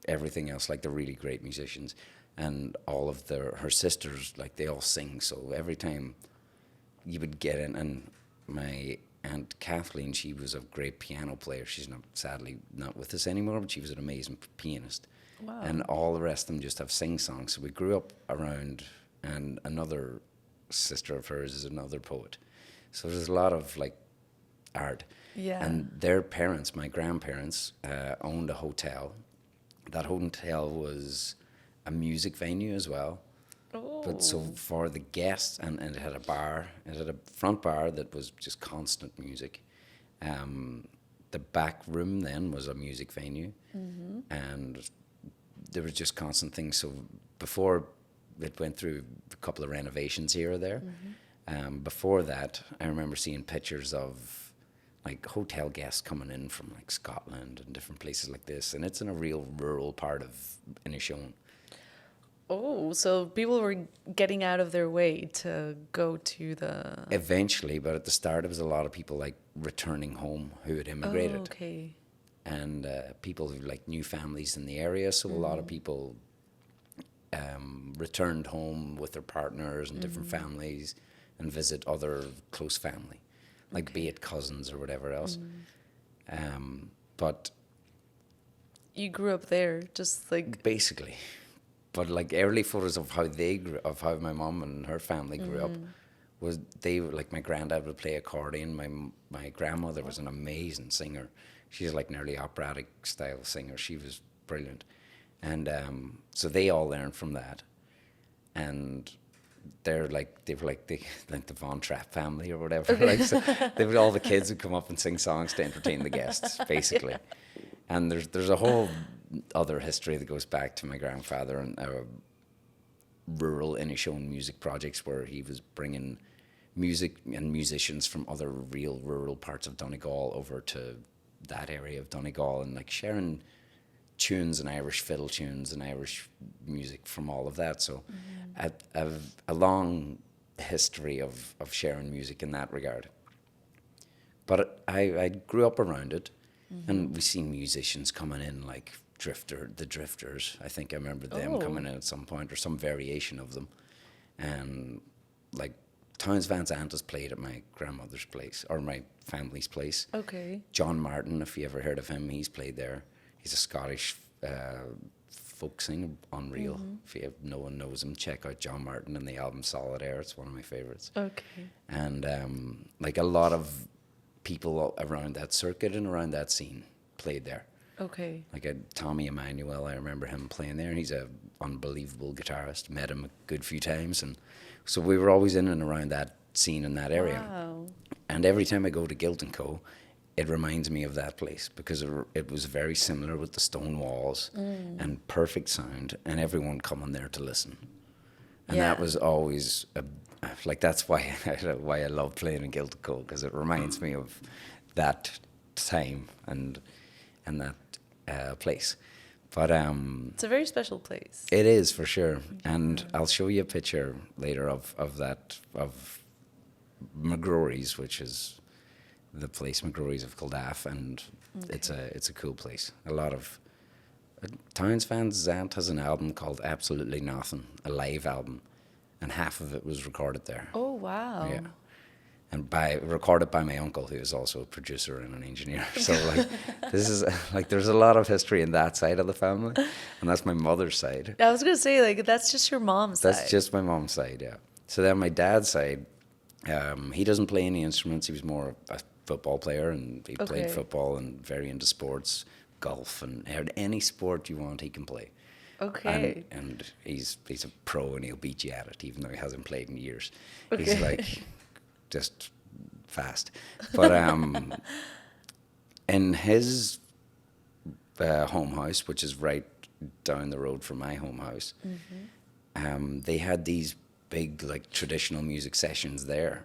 everything else. Like, they're really great musicians, and all of her sisters, like, they all sing. So every time you would get in, and my Aunt Kathleen, she was a great piano player. She's sadly not with us anymore, but she was an amazing pianist. Wow. And all the rest of them just have sing-songs. So we grew up around, and another sister of hers is another poet. So there's a lot of like art. Yeah. And their parents, my grandparents, owned a hotel. That hotel was a music venue as well. But so for the guests, and it had a bar, it had a front bar that was just constant music. The back room then was a music venue, and there was just constant things. So before it went through a couple of renovations here or there, before that, I remember seeing pictures of like hotel guests coming in from like Scotland and different places like this, and it's in a real rural part of Inishowen. Oh, so people were getting out of their way to go to the... Eventually, but at the start, it was a lot of people like returning home who had immigrated. Oh, okay. And people who like new families in the area. So a lot of people returned home with their partners and different families and visit other close family, like be it cousins or whatever else. But You grew up there, just like... basically, but like early photos of how they grew, of how my mom and her family grew up, was they were like, my granddad would play accordion. My grandmother was an amazing singer. She's like nearly operatic style singer. She was brilliant. And so they all learned from that. And they were like the Von Trapp family or whatever. Okay. Like, so all the kids would come up and sing songs to entertain the guests, basically. Yeah. And there's a whole other history that goes back to my grandfather and rural Inishowen music projects, where he was bringing music and musicians from other real rural parts of Donegal over to that area of Donegal, and like sharing tunes and Irish fiddle tunes and Irish music from all of that. So I've a long history of sharing music in that regard. But I grew up around it, and we seen musicians coming in like the Drifters. I think I remember them coming in at some point, or some variation of them. And like Townes Van Zandt has played at my grandmother's place, or my family's place. Okay. John Martin, if you ever heard of him, he's played there. He's a Scottish folk singer, unreal. If no one knows him, check out John Martin and the album Solid Air. It's one of my favourites. Okay. And like a lot of people around that circuit and around that scene played there. Okay. Like Tommy Emmanuel, I remember him playing there, and he's a unbelievable guitarist. Met him a good few times, and so we were always in and around that scene in that area. Wow. And every time I go to Guilt & Co., it reminds me of that place, because it was very similar with the stone walls and perfect sound, and everyone coming there to listen. And that was always like, that's why I love playing in Guilt & Co., because it reminds me of that time and that place. But It's a very special place. it is, for sure. And I'll show you a picture later of McGrory's, which is the place, McGrory's of Kildare, and it's a cool place. A lot of Townes Van Zandt has an album called Absolutely Nothing, a live album, and half of it was recorded there. Oh, wow. Yeah. And recorded by my uncle, who is also a producer and an engineer. So like, this is like, there's a lot of history in that side of the family, and that's my mother's side. I was gonna say, like, that's just your mom's side. That's just my mom's side, yeah. So then my dad's side, he doesn't play any instruments. He was more a football player, and he played football and very into sports, golf, and any sport you want, he can play. Okay. And he's a pro, and he'll beat you at it, even though he hasn't played in years. Okay. He's like just fast. But in his home house, which is right down the road from my home house, they had these big like traditional music sessions there,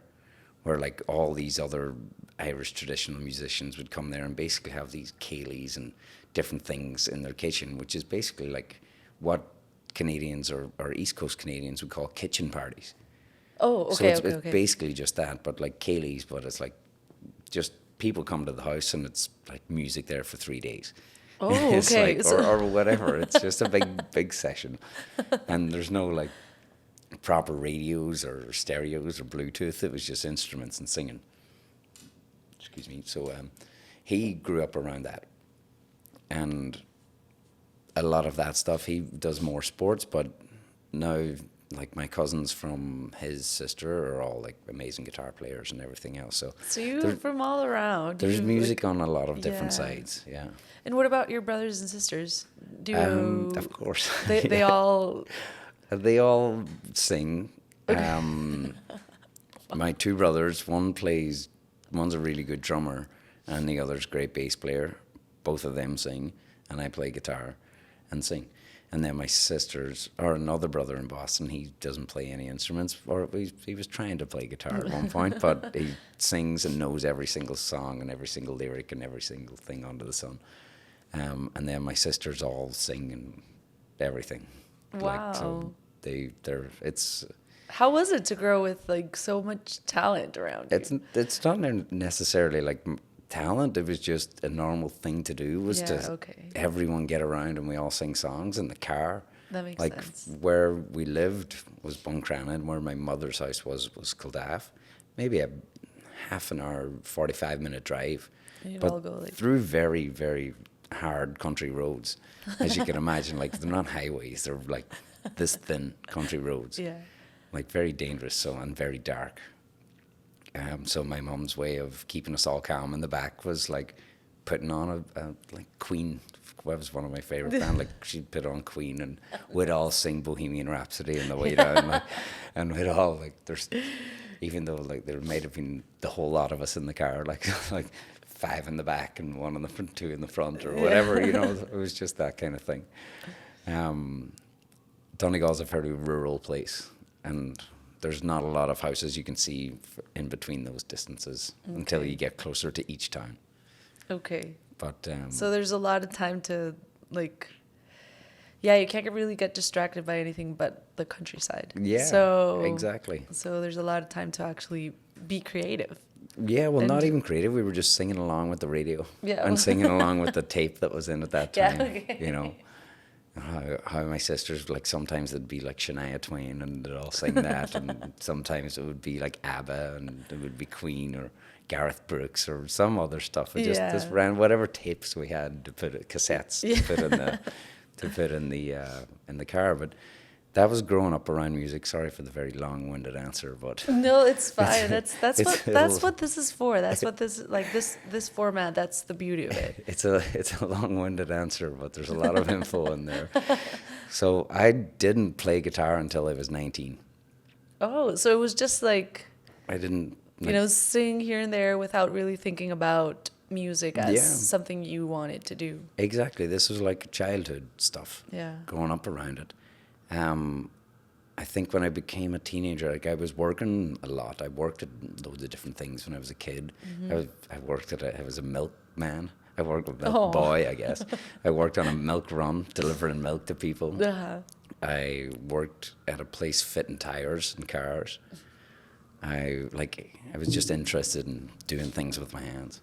where like all these other Irish traditional musicians would come there and basically have these céilís and different things in their kitchen, which is basically like what Canadians or East Coast Canadians would call kitchen parties. Oh, okay, So it's okay. basically just that, but like céilís, but it's like just people come to the house and it's like music there for 3 days. Oh, It's okay. like, So- or whatever. It's just a big session, and there's no like proper radios or stereos or Bluetooth. It was just instruments and singing. Excuse me. So he grew up around that, and a lot of that stuff. He does more sports, but now like my cousins from his sister are all like amazing guitar players and everything else. So you're from all around. there's You, music like, on a lot of different yeah. sides. Yeah. And what about your brothers and sisters? Do Of course. they Yeah. all... They all sing. My two brothers, one's a really good drummer, and the other's a great bass player. Both of them sing, and I play guitar and sing. And then my sisters, or another brother in Boston, he doesn't play any instruments, or he was trying to play guitar at one point, but he sings and knows every single song and every single lyric and every single thing under the sun. And then my sisters all sing and everything. Wow. Like, so it's. How was it to grow with like so much talent around you? It's not necessarily like talent. It was just a normal thing to do. Was to everyone get around and we all sing songs in the car. That makes like sense. Where we lived was Buncrana, and where my mother's house was Caldwell. Maybe a half an hour, 45-minute drive, but through very, very hard country roads, as you can imagine. Like, they're not highways; they're like this thin country roads. Yeah. Like, very dangerous, and very dark. So my mum's way of keeping us all calm in the back was like putting on a like Queen. That was one of my favorite bands. Like, she'd put on Queen, and we'd all sing Bohemian Rhapsody on the way down. Like, and we'd all like, even though like there might have been the whole lot of us in the car, like 5 in the back and 1 in the front, 2 in the front, or whatever. It was just that kind of thing. Donegal's a very rural place, and there's not a lot of houses you can see in between those distances until you get closer to each town. Okay. But so there's a lot of time to like, you can't really get distracted by anything but the countryside. Yeah. So exactly. So there's a lot of time to actually be creative. Yeah, well, not even creative. We were just singing along with the radio. Yeah. And singing along with the tape that was in at that time. Yeah, okay. You know. How my sisters, like, sometimes it'd be like Shania Twain and they'd all sing that, and sometimes it would be like ABBA, and it would be Queen or Gareth Brooks or some other stuff. It just ran whatever tapes we had to put cassettes to put in the car. But that was growing up around music. Sorry for the very long-winded answer, but no, it's fine. That's what this is for. That's what this format. That's the beauty of it. It's a long-winded answer, but there's a lot of info in there. So I didn't play guitar until I was 19. Oh, so it was just like I didn't. Sing here and there without really thinking about music as something you wanted to do. Exactly. This was like childhood stuff. Yeah. Growing up around it. I think when I became a teenager, like, I was working a lot. I worked at loads of different things when I was a kid. Mm-hmm. I was a milkman. I worked with milk boy, I guess. I worked on a milk run, delivering milk to people. Uh-huh. I worked at a place fitting tires in cars. I was just interested in doing things with my hands.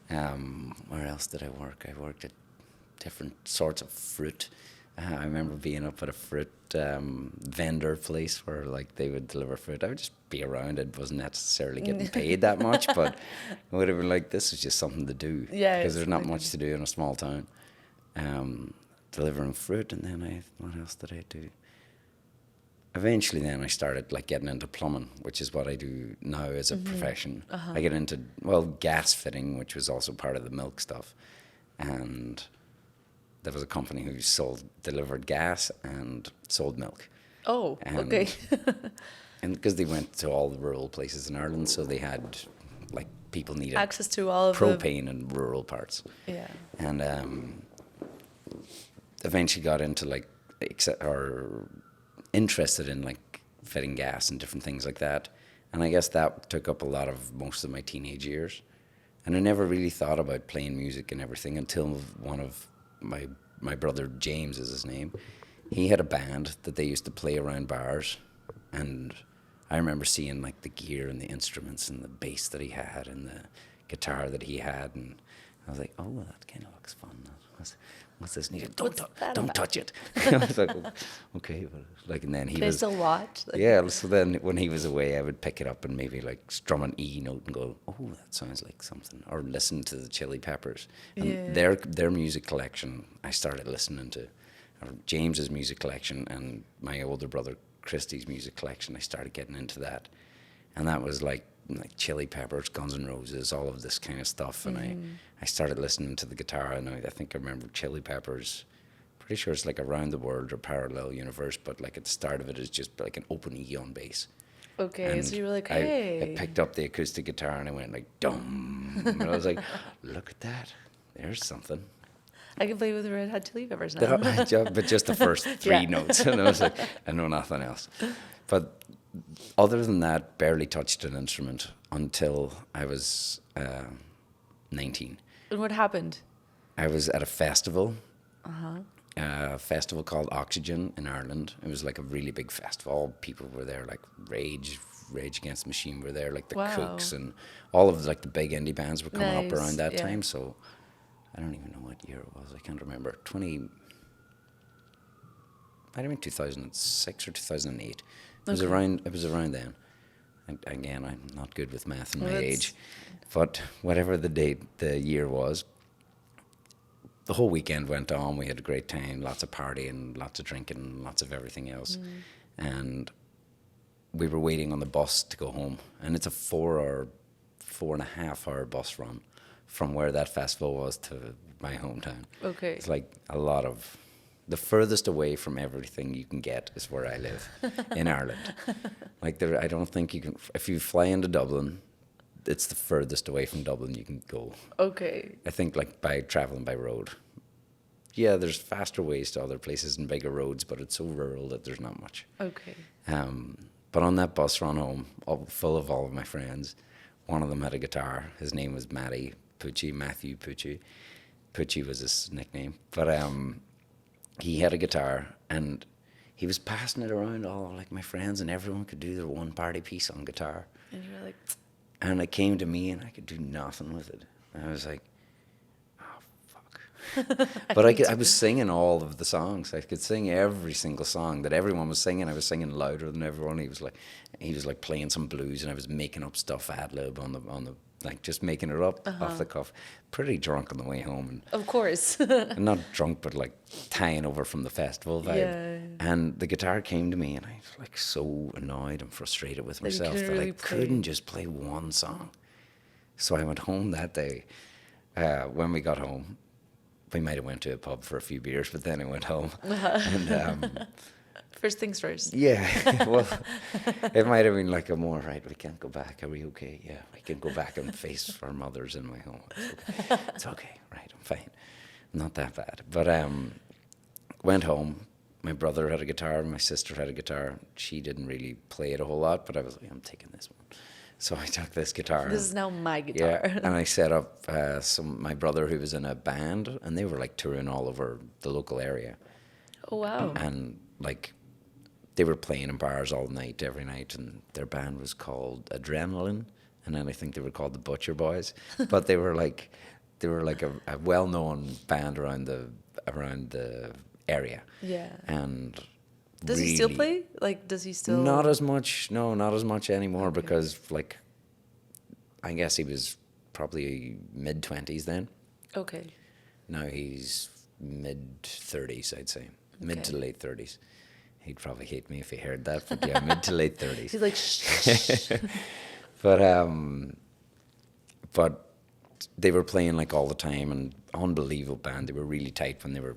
Where else did I work? I worked at different sorts of fruit. I remember being up at a fruit vendor place where, like, they would deliver fruit. I would just be around. It wasn't necessarily getting paid that much, but I would have been like, this is just something to do. Yeah, because there's not much to do in a small town. Delivering fruit, and then what else did I do? Eventually, then I started like getting into plumbing, which is what I do now as a profession. Uh-huh. I get into gas fitting, which was also part of the milk stuff, and there was a company who delivered gas and sold milk. Oh, okay. And because they went to all the rural places in Ireland, so they had, like, people needed access to all of propane in rural parts. Yeah. And eventually got into interested in like fitting gas and different things like that. And I guess that took up a lot of most of my teenage years. And I never really thought about playing music and everything until one of my brother, James is his name, he had a band that they used to play around bars. And I remember seeing like the gear and the instruments and the bass that he had and the guitar that he had. And I was like, oh, well, that kind of looks fun. What's this needed? Don't touch it. I was like, okay. But and then they still watch? So then when he was away, I would pick it up and maybe like strum an E note and go, oh, that sounds like something. Or listen to the Chili Peppers. And their music collection, I started listening to. James's music collection and my older brother Christy's music collection, I started getting into that. And that was like Chili Peppers, Guns N' Roses, all of this kind of stuff. And I started listening to the guitar, and I think I remember Chili Peppers, pretty sure it's like Around the World or Parallel Universe, but like at the start of it is just like an open E on bass. Okay, and so you were like, hey. I picked up the acoustic guitar and I went like, dum. And I was like, look at that. There's something. I can play with the Red Hot Chili Peppers now. But just the first three notes, and I was like, I know nothing else. But other than that, barely touched an instrument until I was 19. And what happened? I was at a festival. A festival called Oxygen in Ireland. It was like a really big festival. All people were there, like Rage Against the Machine were there, like the Cooks, and all of like the big indie bands were coming up around that time. So I don't even know what year it was. I can't remember. Might have been 2006 or 2008. It was around. It was around then. And again, I'm not good with math and my age, but whatever the year was. The whole weekend went on. We had a great time, lots of partying, lots of drinking, lots of everything else. And we were waiting on the bus to go home. And it's a 4.5 hour bus run from where that festival was to my hometown. Okay. It's like the furthest away from everything you can get is where I live in Ireland. Like I don't think you can, if you fly into Dublin, it's the furthest away from Dublin you can go. Okay. I think like by traveling by road. Yeah, there's faster ways to other places and bigger roads, but it's so rural that there's not much. Okay. But on that bus run home, full of all of my friends, one of them had a guitar. His name was Matthew Pucci. Pucci was his nickname. But he had a guitar and he was passing it around all like my friends, and everyone could do their one party piece on guitar. And you were like... And it came to me, and I could do nothing with it. And I was like, "Oh fuck!" But I was singing all of the songs. I could sing every single song that everyone was singing. I was singing louder than everyone. He was like playing some blues, and I was making up stuff ad lib on the like just making it up off the cuff. Pretty drunk on the way home, and of course, and not drunk, but like tying over from the festival vibe. Yeah. And the guitar came to me, and I was like so annoyed and frustrated with myself that I couldn't just play one song. So I went home that day. When we got home, we might have went to a pub for a few beers, but then I went home. And first things first. Yeah, well, it might have been like right, we can't go back. Are we okay? Yeah, we can go back and face our mothers in my home. It's okay, right, I'm fine. Not that bad. But went home. My brother had a guitar, my sister had a guitar. She didn't really play it a whole lot, but I was like, I'm taking this one. So I took this guitar. This is now my guitar. Yeah, and I set up my brother who was in a band, and they were like touring all over the local area. Oh, wow. And like... they were playing in bars all night, every night, and their band was called Adrenaline, and then I think they were called the Butcher Boys. But they were like a well-known band around the area. Yeah. And does he still play? Like, does he still? Not as much. No, not as much anymore. Okay. Because like, I guess he was probably mid-20s then. Okay. Now he's mid-30s, I'd say, mid to late 30s. He'd probably hate me if he heard that, but yeah, mid to late 30s. He's like, shh. But they were playing like all the time, and unbelievable band. They were really tight when they were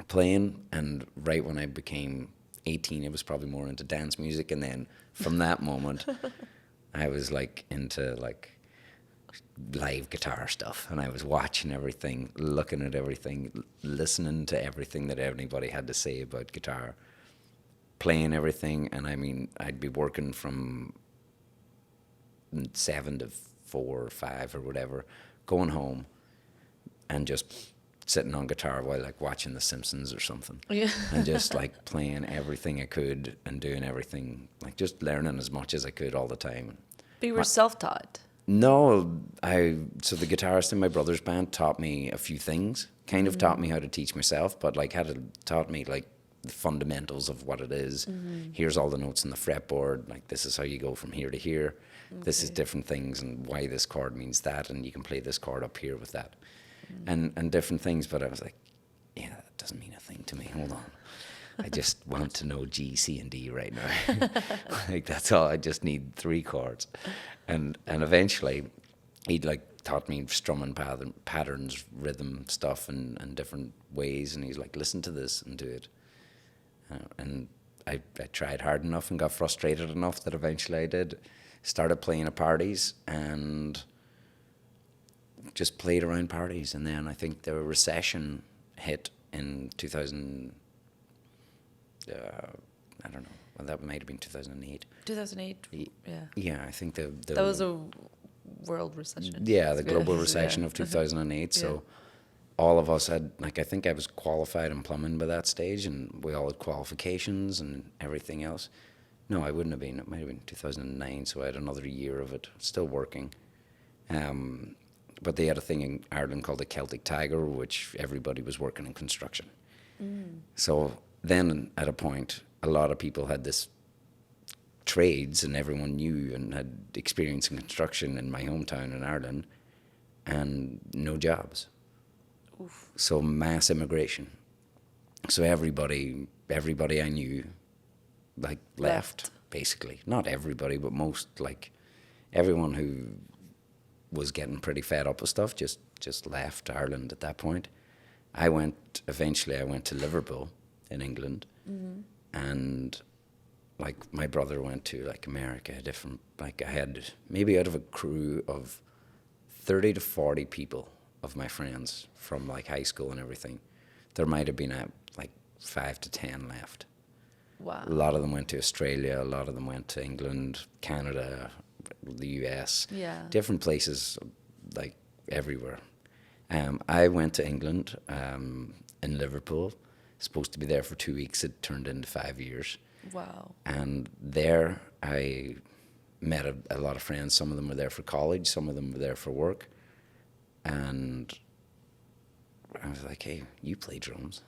playing, and right when I became 18, I was probably more into dance music, and then from that moment, I was like into like live guitar stuff, and I was watching everything, looking at everything, listening to everything that anybody had to say about guitar. Playing everything, and I mean, I'd be working from 7 to 4 or 5 or whatever, going home and just sitting on guitar while like watching The Simpsons or something. Yeah. And just like playing everything I could and doing everything, like just learning as much as I could all the time. But you were self-taught? No, so the guitarist in my brother's band taught me a few things, kind of taught me how to teach myself, but like taught me like the fundamentals of what it is. Here's all the notes on the fretboard, like this is how you go from here to here. Okay. This is different things and why this chord means that, and you can play this chord up here with that. And different things, but I was like, yeah, that doesn't mean a thing to me, hold on. I just want to know G, C, and D right now. Like that's all, I just need 3 chords. And eventually he'd like taught me strumming patterns, rhythm stuff and different ways, and he's like, listen to this and do it. And I tried hard enough and got frustrated enough that eventually I did. Started playing at parties and just played around parties. And then I think the recession hit in 2000. I don't know. Well, that might have been 2008. 2008. Yeah. Yeah, I think the That was a world recession. Yeah, the global recession of 2008. So all of us had, like, I think I was qualified in plumbing by that stage, and we all had qualifications and everything else. No, I wouldn't have been. It might have been 2009, so I had another year of it, still working. But they had a thing in Ireland called the Celtic Tiger, which everybody was working in construction. So then at a point, a lot of people had this trades and everyone knew and had experience in construction in my hometown in Ireland, and no jobs. Oof. So mass immigration. So everybody I knew, like, left basically. Not everybody, but most, like, everyone who was getting pretty fed up with stuff just left Ireland at that point. Eventually I went to Liverpool in England, and, like, my brother went to, like, America, I had maybe out of a crew of 30 to 40 people of my friends from, like, high school and everything, there might have been like 5 to 10 left. Wow. A lot of them went to Australia, a lot of them went to England, Canada, the US, different places, like, everywhere. I went to England in Liverpool, supposed to be there for 2 weeks. It turned into 5 years. Wow. And there I met a lot of friends. Some of them were there for college, some of them were there for work. And I was like, hey, you play drums,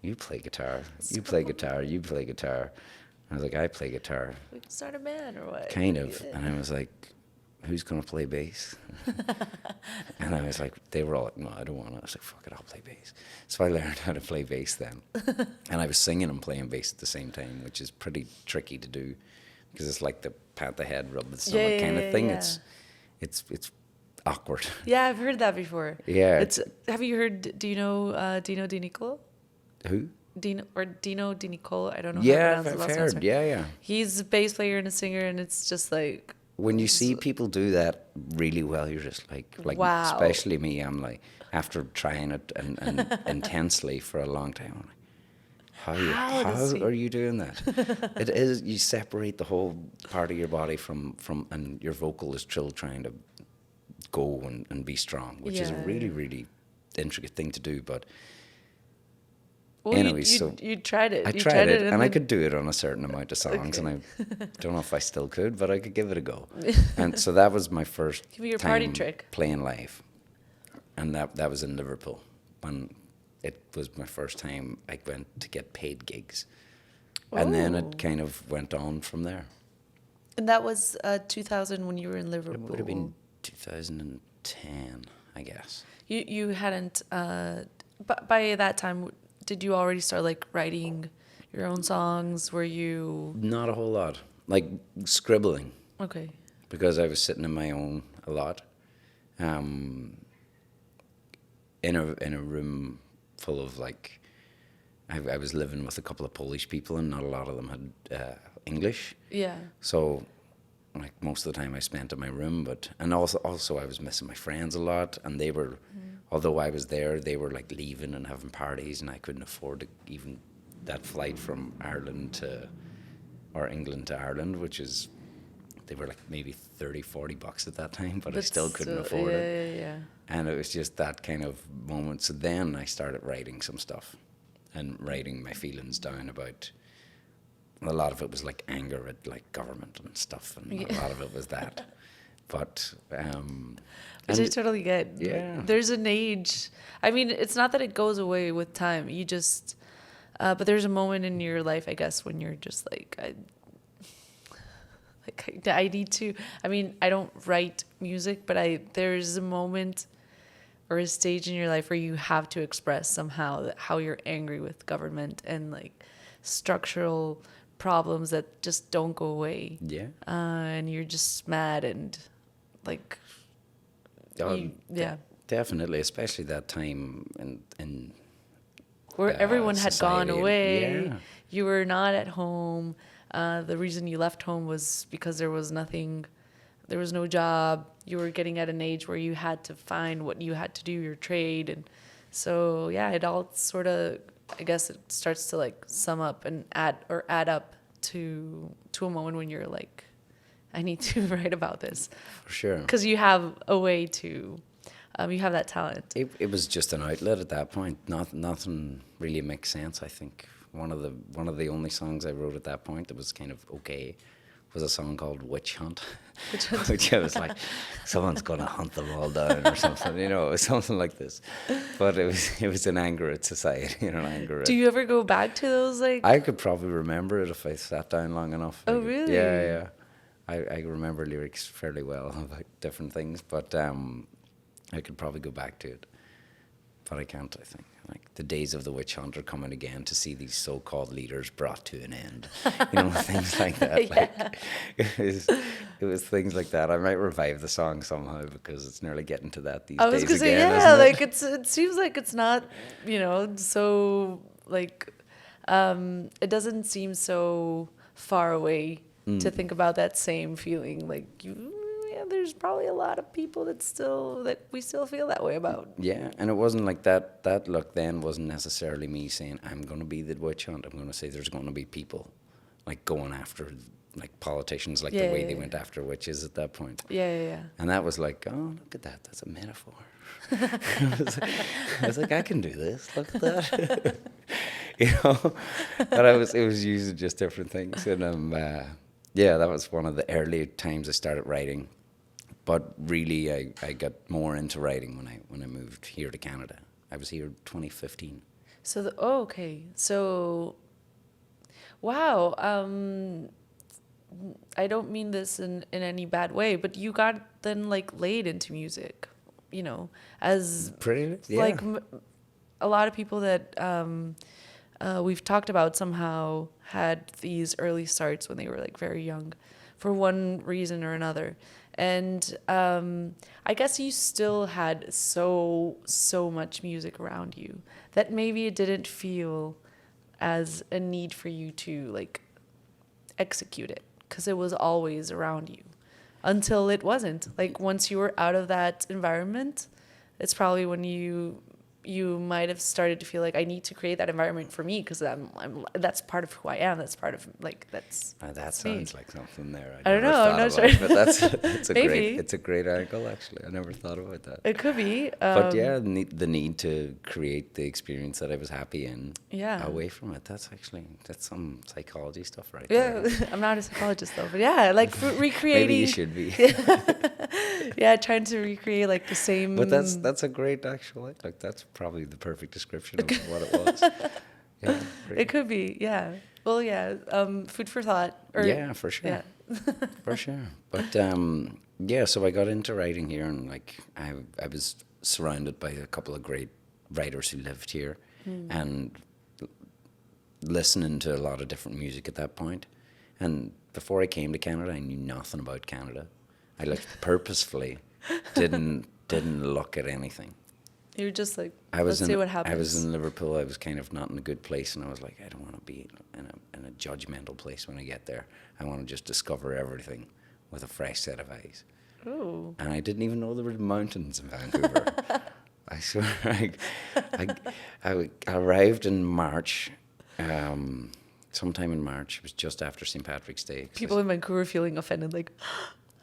you play guitar, you play guitar, you play guitar. I was like, I play guitar. We can start a band or what? Kind of. And I was like, who's going to play bass? And I was like, they were all like, no, I don't want to. I was like, fuck it, I'll play bass. So I learned how to play bass then. And I was singing and playing bass at the same time, which is pretty tricky to do, because it's like the pat the head, rub the stomach kind of thing. Yeah. It's awkward. Yeah, I've heard that before. Yeah. Have you heard, do you know Dino Di Nicolo? Who? Dino Di Nicolo, I don't know Yeah, how to pronounce I've the last heard. name. Yeah. He's a bass player and a singer, and it's just like... When you see people do that really well, you're just like wow. Especially me, I'm like, after trying it and intensely for a long time, I'm like, how are you doing that? It is, you separate the whole part of your body from and your vocal is still trying to go and be strong, which is a really, really intricate thing to do. But well, anyway, you tried it. I tried it, and I could do it on a certain amount of songs, and I don't know if I still could, but I could give it a go. And so that was my first Give me your time party trick. playing live, and that was in Liverpool. When it was my first time, I went to get paid gigs, and then it kind of went on from there. And that was 2000 when you were in Liverpool. It would have been 2010, I guess. You hadn't, but by that time, did you already start, like, writing your own songs? Were you... Not a whole lot. Like, scribbling. Okay. Because I was sitting in my own a lot. In a room full of, like... I was living with a couple of Polish people, and not a lot of them had English. Yeah. So, like, most of the time I spent in my room, and also I was missing my friends a lot, and they were... Although I was there, they were, like, leaving and having parties, and I couldn't afford to even that flight from England to Ireland, which is, they were like maybe $30-40 at that time, but I still couldn't afford it. Yeah. And it was just that kind of moment. So then I started writing some stuff and writing my feelings down about, a lot of it was like anger at, like, government and stuff, and a lot of it was that. But which I totally get. Yeah. There's an age. I mean, it's not that it goes away with time. You just, but there's a moment in your life, I guess, when you're just like, I need to. I mean, I don't write music, but there's a moment or a stage in your life where you have to express somehow how you're angry with government and, like, structural problems that just don't go away. Yeah. And you're just mad and, like, definitely, especially that time in where everyone had gone society. away. Yeah. You were not at home. The reason you left home was because there was no job. You were getting at an age where you had to find what you had to do, your trade, and So yeah, it all sort of, I guess it starts to like sum up and add up to a moment when you're like, I need to write about this. For sure. Because you have a way to, you have that talent. It was just an outlet at that point. Nothing really makes sense. I think one of the only songs I wrote at that point that was kind of okay was a song called Witch Hunt. Which I was like, someone's gonna hunt them all down or something, you know, it was something like this. But it was an anger at society, you know, an anger at... Do you ever go back to those, like... I could probably remember it if I sat down long enough. Oh, really? Yeah. I remember lyrics fairly well about different things, but I could probably go back to it. But I can't, I think. Like, the days of the witch hunt are coming again to see these so-called leaders brought to an end. You know, things like that. Yeah. Like, it was things like that. I might revive the song somehow because it's nearly getting to that these days. I was gonna say, again, yeah, like it seems like it's not, you know, so like, it doesn't seem so far away to think about that same feeling. Like there's probably a lot of people that we still feel that way about. Yeah, and it wasn't like that look then wasn't necessarily me saying, I'm going to be the witch hunt. I'm going to say there's going to be people like going after like politicians, like the way they went after witches at that point. Yeah. And that was like, oh, look at that. That's a metaphor. I was like, I can do this. Look at that. You know, but it was using just different things. And yeah, that was one of the early times I started writing. But really, I got more into writing when I moved here to Canada. I was here 2015. So okay. So, wow. I don't mean this in any bad way, but you got then like laid into music, you know, as pretty like a lot of people that we've talked about somehow had these early starts when they were like very young, for one reason or another. And I guess you still had so much music around you that maybe it didn't feel as a need for you to like execute it, because it was always around you until it wasn't. Like once you were out of that environment, it's probably when you might have started to feel like I need to create that environment for me, because I'm that's part of who I am. That's part of like that's. That sounds like something there. I don't know. I'm not sure. But it's a Maybe. it's a great angle actually. I never thought about that. It could be. But yeah, the need to create the experience that I was happy in. Yeah. Away from it. That's some psychology stuff right there. Yeah, I'm not a psychologist though, but yeah, like recreating. Maybe you should be. Yeah, trying to recreate like the same. But that's a great actual like that's probably the perfect description of what it was. Yeah, it could be, yeah. Well, yeah, food for thought. Yeah, for sure. Yeah. For sure. But yeah, so I got into writing here, and like I was surrounded by a couple of great writers who lived here, and listening to a lot of different music at that point. And before I came to Canada, I knew nothing about Canada. I like purposefully didn't look at anything. You were just like, let's see what happens. I was in Liverpool. I was kind of not in a good place, and I was like, I don't want to be in a judgmental place when I get there. I want to just discover everything with a fresh set of eyes. Ooh. And I didn't even know there were mountains in Vancouver. I swear, I arrived in March, sometime in March. It was just after St. Patrick's Day. People in Vancouver feeling offended, like,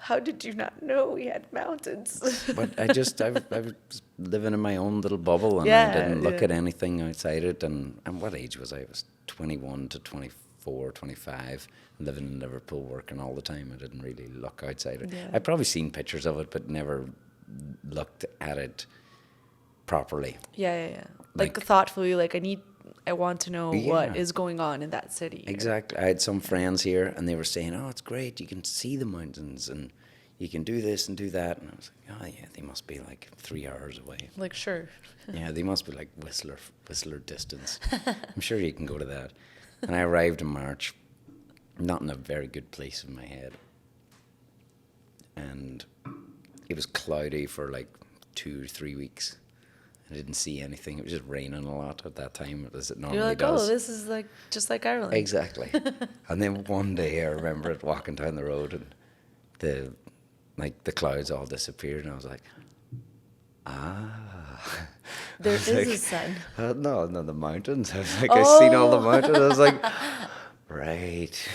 how did you not know we had mountains? But I was living in my own little bubble, and I didn't look at anything outside it. And what age was I? I was 21 to 24, 25, living in Liverpool, working all the time. I didn't really look outside it. Yeah. I'd probably seen pictures of it, but never looked at it properly. Yeah. Like thoughtfully, like I want to know what is going on in that city. Exactly. I had some friends here, and they were saying, oh, it's great. You can see the mountains, and you can do this and do that. And I was like, oh, yeah, they must be like 3 hours away. Like, sure. Yeah, they must be like Whistler distance. I'm sure you can go to that. And I arrived in March, not in a very good place in my head. And it was cloudy for like 2 or 3 weeks. I didn't see anything. It was just raining a lot at that time, as it normally does. You're like, oh, this is like just like Ireland. Exactly. And then one day I remember it walking down the road, and the clouds all disappeared, and I was like, ah. There was is like, a sun. No, the mountains. I was like, I seen all the mountains. I was like, right.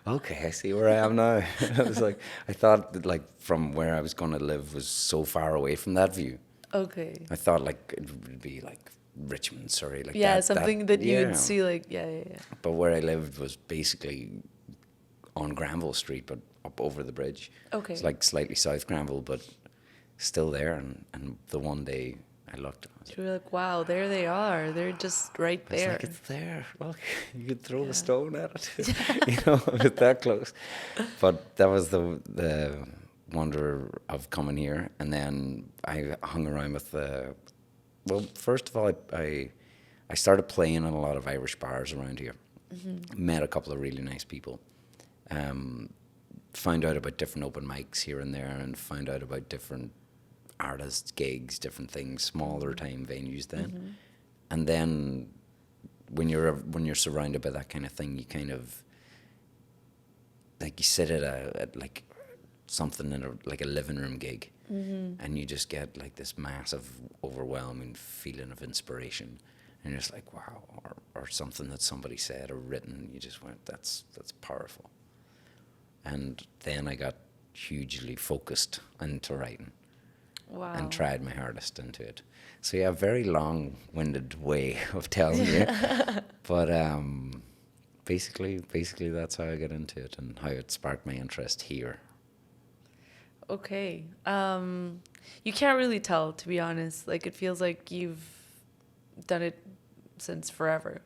Okay, I see where I am now. I was like, I thought that like from where I was going to live was so far away from that view. Okay. I thought like it would be like Richmond, Surrey, like Yeah, that. something that you yeah. would see like, yeah. But where I lived was basically on Granville Street, but up over the bridge. Okay. It's like slightly south Granville, but still there. And the one day I looked, You were like, wow, there they are. They're just right I was there. like, it's there. Look, you could throw Yeah. a stone at it. You know, it's that close. But that was the wonder of coming here. And then I hung around with the. Well, first of all, I started playing in a lot of Irish bars around here. Met a couple of really nice people. Found out about different open mics here and there, and found out about different artists, gigs, different things, smaller time venues then. And then when you're surrounded by that kind of thing, you kind of like you sit at like something in like a living room gig, and you just get like this massive, overwhelming feeling of inspiration, and you're just like, wow, or something that somebody said or written, you just went, that's powerful. And then I got hugely focused into writing. Wow. And tried my hardest into it. So yeah, very long-winded way of telling you, but basically that's how I got into it and how it sparked my interest here. Okay. You can't really tell, to be honest. Like, it feels like you've done it since forever.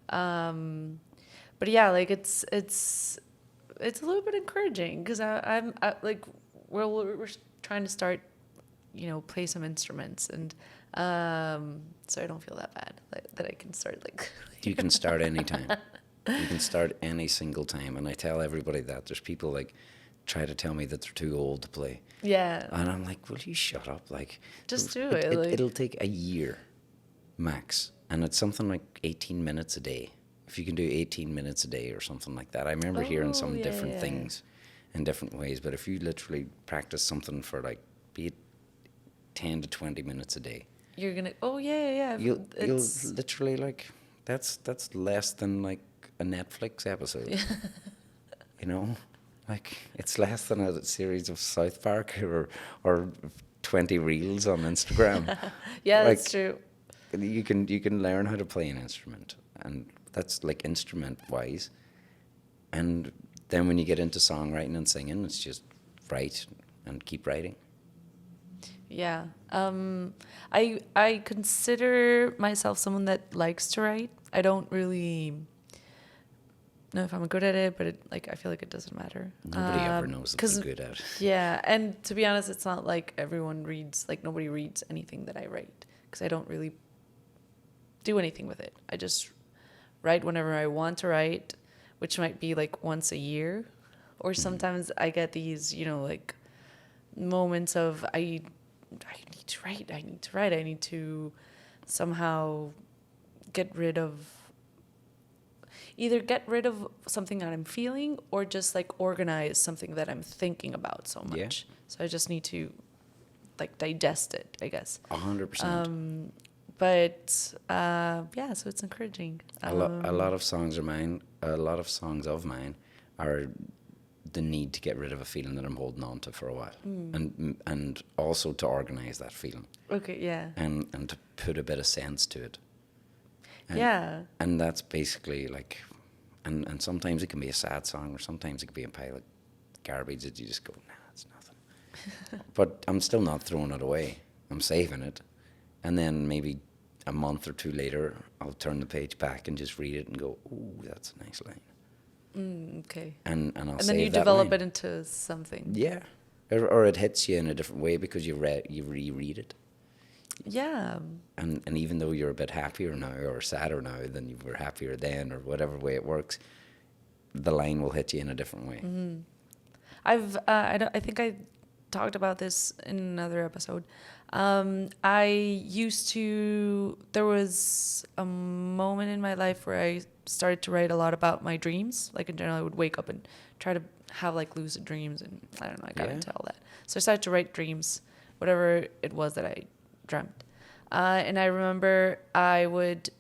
But yeah, like it's a little bit encouraging because I'm like we're trying to start, play some instruments, and so I don't feel that bad that I can start like. You can start anytime. You can start any single time, and I tell everybody that. There's people like try to tell me that they're too old to play. Yeah. And I'm like, will you shut up? Like, just do it. It'll take a year, max, and it's something like 18 minutes a day. If you can do 18 minutes a day or something like that. I remember hearing some different things in different ways, but if you literally practice something for like, be it 10 to 20 minutes a day, you're gonna. You'll literally like that's less than like a Netflix episode. You know, like it's less than a series of South Park or 20 reels on Instagram. Yeah, like, that's true. You can learn how to play an instrument, and that's like instrument wise. And then when you get into songwriting and singing, it's just write and keep writing. Yeah. I consider myself someone that likes to write. I don't really know if I'm good at it, but I feel like it doesn't matter. Nobody ever knows if they're good at it. Yeah, and to be honest, it's not like nobody reads anything that I write, because I don't really do anything with it. I just write whenever I want to write, which might be like once a year, or sometimes I get these, like moments of I need to write. I need to somehow either get rid of something that I'm feeling, or just like organize something that I'm thinking about so much. Yeah. So I just need to like digest it, I guess. 100%. But so it's encouraging. A lot of songs of mine are the need to get rid of a feeling that I'm holding on to for a while, and also to organize that feeling. Okay, yeah. And to put a bit of sense to it. And, yeah. And that's basically like, and sometimes it can be a sad song, or sometimes it can be a pile of garbage that you just go, nah, it's nothing. But I'm still not throwing it away. I'm saving it, and then maybe a month or two later, I'll turn the page back and just read it and go, ooh, that's a nice line. Okay. And I'll and save then you that develop line. it into something. Yeah. Or it hits you in a different way because you reread it. Yeah. And even though you're a bit happier now or sadder now than you were happier then, or whatever way it works, the line will hit you in a different way. Mm-hmm. I think I talked about this in another episode. There was a moment in my life where I started to write a lot about my dreams. Like in general, I would wake up and try to have like lucid dreams, and I don't know, I got into all that. So I started to write dreams, whatever it was that I dreamt. And I remember I would,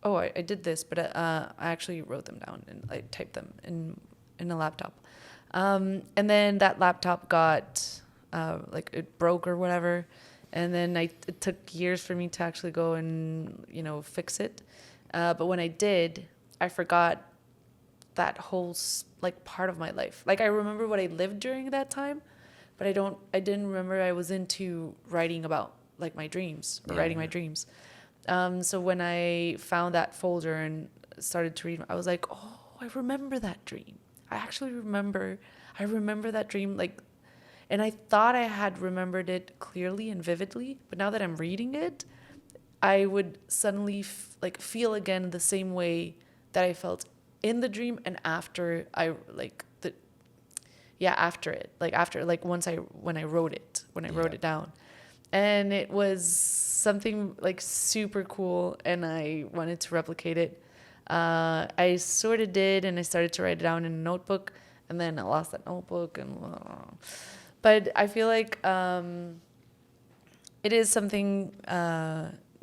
I did this, but I actually wrote them down and I typed them in a laptop. And then that laptop got, like it broke or whatever. And then it took years for me to actually go and, fix it. But when I did, I forgot that whole like part of my life. Like I remember what I lived during that time, but I didn't remember I was into writing about like my dreams or writing my dreams. So when I found that folder and started to read, I was like, oh, I remember that dream. I remember that dream. Like, and I thought I had remembered it clearly and vividly, but now that I'm reading it, I would suddenly feel again the same way that I felt in the dream and after when I wrote it down. And it was something like super cool and I wanted to replicate it. I sort of did, and I started to write it down in a notebook, and then I lost that notebook. But I feel like it is something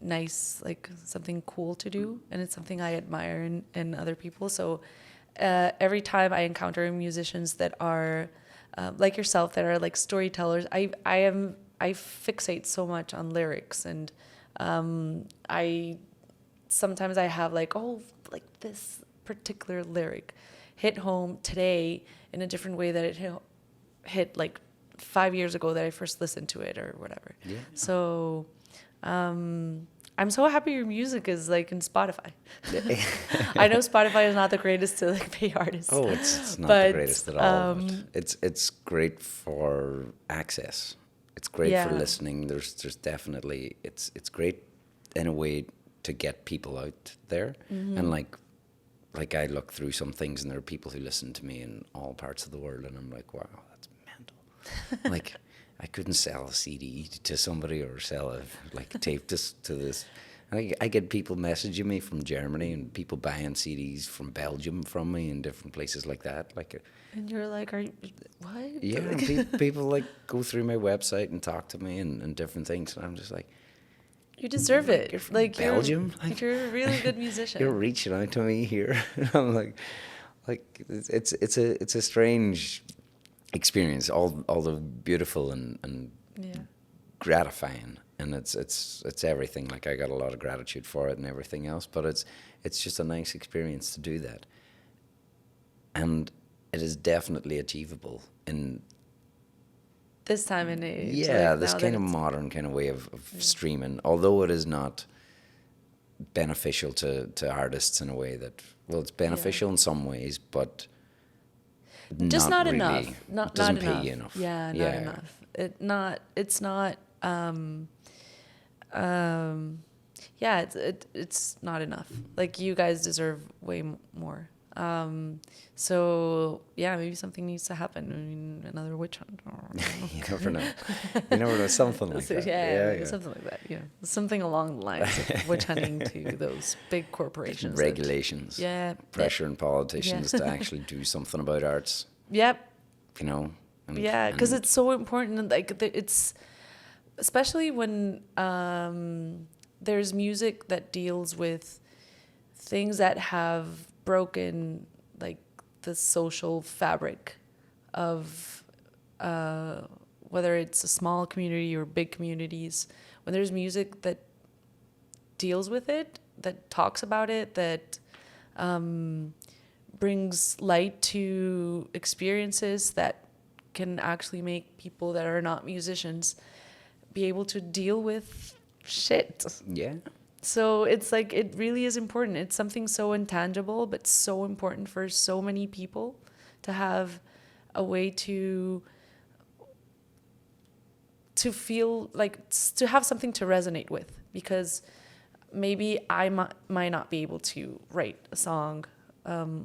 nice, like something cool to do, and it's something I admire in other people. So every time I encounter musicians that are like yourself, that are like storytellers, I fixate so much on lyrics, and I sometimes I have like this particular lyric hit home today in a different way that it hit like 5 years ago that I first listened to it or whatever. Yeah. So I'm so happy your music is like in Spotify. I know Spotify is not the greatest to like pay artists. Oh, it's not the greatest at all. It's great for access. It's great for listening. There's definitely it's great in a way to get people out there. Mm-hmm. And like I look through some things and there are people who listen to me in all parts of the world and I'm like, wow, that's mental. Like I couldn't sell a CD to somebody or sell a tape to this. I get people messaging me from Germany and people buying CDs from Belgium from me and different places like that. And you're like, are you, what? Yeah, and people like go through my website and talk to me and different things. And I'm just like, you deserve it. You're from Belgium. You're a really good musician. You're reaching out to me here. I'm like it's a strange experience, although beautiful and gratifying, and it's everything. Like I got a lot of gratitude for it and everything else, but it's just a nice experience to do that, and it is definitely achievable in this time and age. Yeah, this kind of modern kind of way of streaming, although it is not beneficial to artists in a way that, well, it's beneficial in some ways, but just not really enough. It doesn't pay you enough. Yeah, not enough. It's not not enough. Like you guys deserve way more. So yeah, maybe something needs to happen. I mean, another witch hunt. You never know. You never know. Something like that. Yeah, something like that. Yeah, something along the lines of witch hunting to those big corporations. Regulations. Pressure on politicians to actually do something about arts. Yep. You know. Because it's so important. Like it's especially when there's music that deals with things that have broken like the social fabric of whether it's a small community or big communities. When there's music that deals with it, that talks about it, that brings light to experiences that can actually make people that are not musicians be able to deal with shit. Yeah. So it's like, it really is important. It's something so intangible, but so important for so many people to have a way to feel like, to have something to resonate with. Because maybe I might not be able to write a song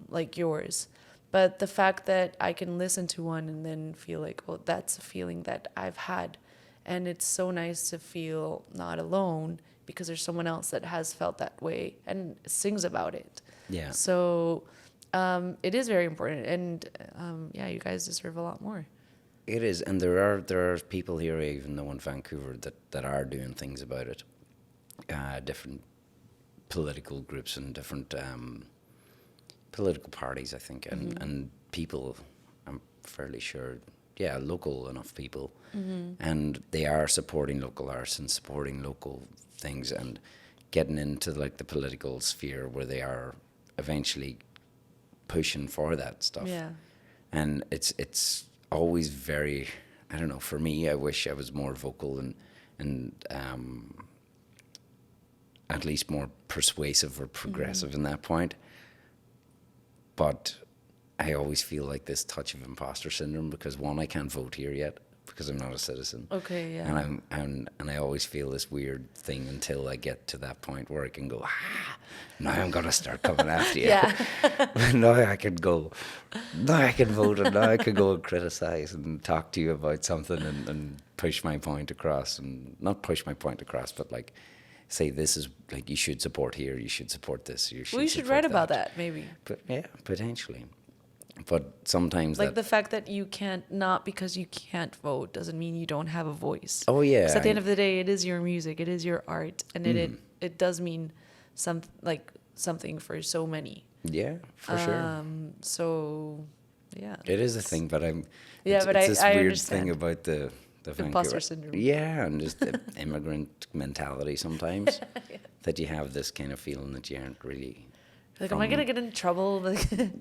like yours, but the fact that I can listen to one and then feel like, oh, that's a feeling that I've had. And it's so nice to feel not alone, because there's someone else that has felt that way and sings about it. Yeah. So it is very important. And you guys deserve a lot more. It is. And there are people here, even though in Vancouver, that are doing things about it. different political groups and different political parties, I think, and people, I'm fairly sure, local enough people, and they are supporting local arts and supporting local things and getting into like the political sphere where they are eventually pushing for that stuff. Yeah. And it's always very, I don't know, for me, I wish I was more vocal and at least more persuasive or progressive in that point. But I always feel like this touch of imposter syndrome because one, I can't vote here yet because I'm not a citizen. Okay, yeah. And I always feel this weird thing until I get to that point where I can go, now I'm gonna start coming after you. Yeah. Now I can go, now I can vote, and now I can go and criticize and talk to you about something and push my point across, and not push my point across, but like say this is like you should support here, you should support this, you should. Well, you should write about that maybe. But yeah, potentially. But sometimes like the fact that you can't, not because you can't vote doesn't mean you don't have a voice. Oh yeah. Because at the end of the day, it is your music, it is your art, and it does mean something for so many. Yeah, for sure. So yeah. It is a thing, but Yeah, but it's this I weird understand. thing about the Imposter syndrome. Yeah, and just the immigrant mentality sometimes that you have this kind of feeling that you aren't really. Like, am I gonna get in trouble?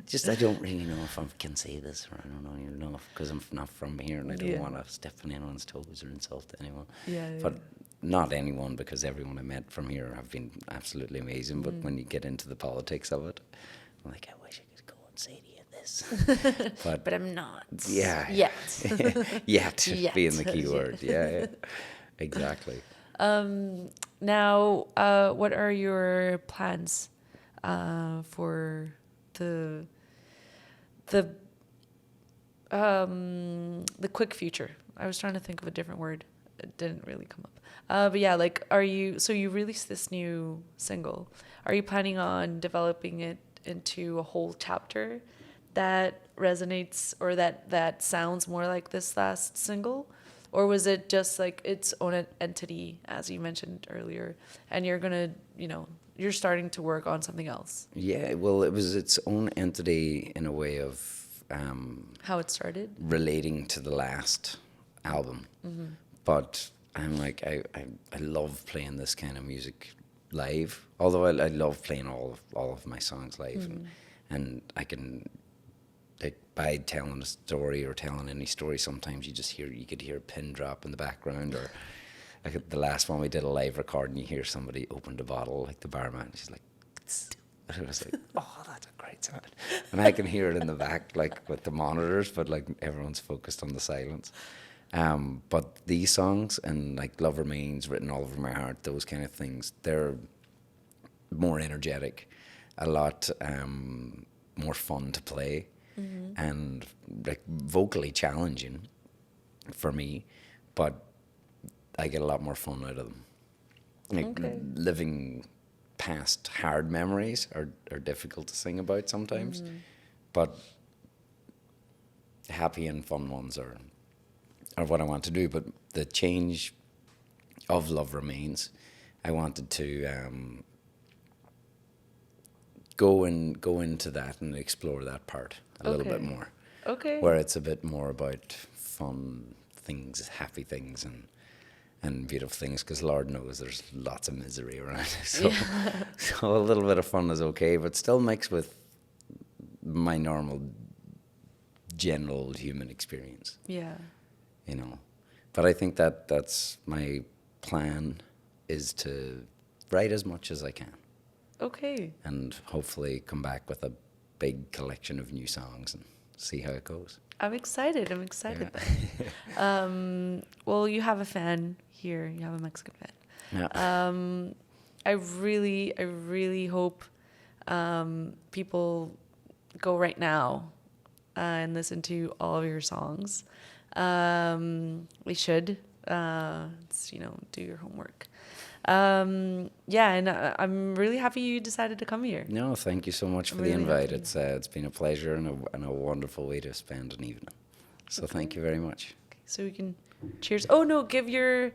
Just I don't really know if I can say this, or I don't know, because I'm not from here and I don't want to step on anyone's toes or insult anyone. Yeah. But not anyone, because everyone I met from here have been absolutely amazing. But when you get into the politics of it, I'm like, I wish I could go and say to you this, but I'm not. Yeah. Yet. Yet Yet. being the key word. Yeah. Exactly. Now, what are your plans for the quick future? I was trying to think of a different word. It didn't really come up. But yeah, like, so you released this new single. Are you planning on developing it into a whole chapter that resonates or that sounds more like this last single? Or was it just like its own entity, as you mentioned earlier, and you're gonna, you're starting to work on something else? Yeah, well, it was its own entity in a way of how it started, relating to the last album. But I'm like, I love playing this kind of music live. Although I love playing all of my songs live, and I can. Like by telling a story or telling any story, sometimes you could hear a pin drop in the background, or like at the last one we did a live record and you hear somebody opened a bottle, like the barman, she's like, and I was like, oh, that's a great sound, and I can hear it in the back, like with the monitors, but like everyone's focused on the silence. But these songs and like Love Remains, Written All Over My Heart, those kind of things, they're more energetic, a lot more fun to play. And like vocally challenging for me, but I get a lot more fun out of them. Like living past hard memories are difficult to sing about sometimes, but happy and fun ones are what I want to do. But the change of Love Remains, I wanted to go into that and explore that part a little bit more. Okay. Where it's a bit more about fun things, happy things, and beautiful things, because Lord knows there's lots of misery around. So, so a little bit of fun is okay, but still mixed with my normal, general human experience. Yeah. But I think that's my plan, is to write as much as I can. Okay. And hopefully come back with a big collection of new songs and see how it goes. I'm excited. Yeah. Well, you have a fan here. You have a Mexican fan. Yeah. I really hope people go right now and listen to all of your songs. We should. Do your homework. Yeah, and I'm really happy you decided to come here. No, thank you so much for the invite. It's been a pleasure and a wonderful way to spend an evening. So thank you very much. Okay, so we can cheers. Oh no, give your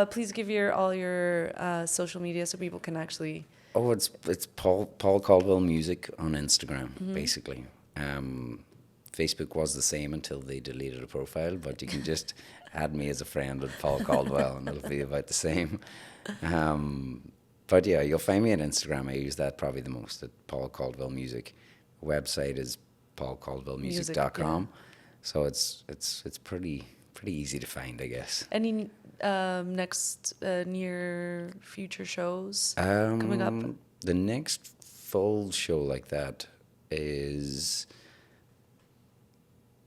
Please give all your social media so people can actually. Oh, it's Paul Caldwell Music on Instagram, basically. Facebook was the same until they deleted a profile, but you can just add me as a friend with Paul Caldwell, and it'll be about the same. But yeah, you'll find me on Instagram. I use that probably the most, at Paul Caldwell Music. Website is paulcaldwellmusic.com. So it's pretty easy to find, I guess. Any next near future shows coming up? The next full show like that is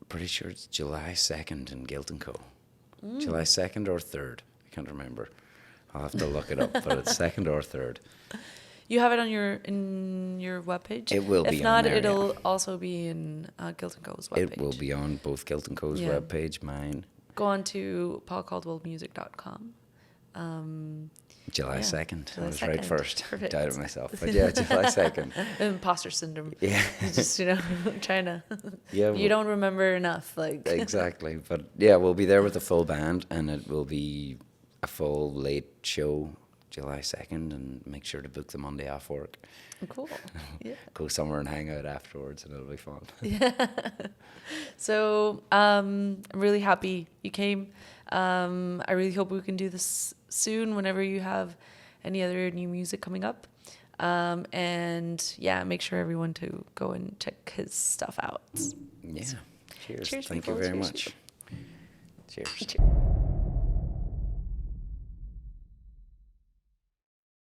pretty sure it's July 2nd in Guilt & Co. July 2nd or 3rd. I can't remember. I'll have to look it up, but it's 2nd or 3rd. You have it on your webpage? It will be If not, on there, it'll also be in Guilt & Co.'s webpage. It will be on both Guilt & Co.'s webpage, mine. Go on to paulcaldwellmusic.com. July 2nd. I was 2nd. right first. Perfect. Doubted myself. But yeah, July 2nd. Imposter syndrome. Yeah. Just, trying to. Yeah. You don't remember enough. Exactly. But yeah, we'll be there with the full band, and it will be a full late show July 2nd, and make sure to book the Monday off work. Cool. Yeah. Go somewhere and hang out afterwards, and it'll be fun. Yeah. So I'm really happy you came. I really hope we can do this soon whenever you have any other new music coming up. And yeah, make sure everyone to go and check his stuff out. Yeah. Cheers. Cheers, Thank people. you very Cheers, much. people. Cheers. Cheers.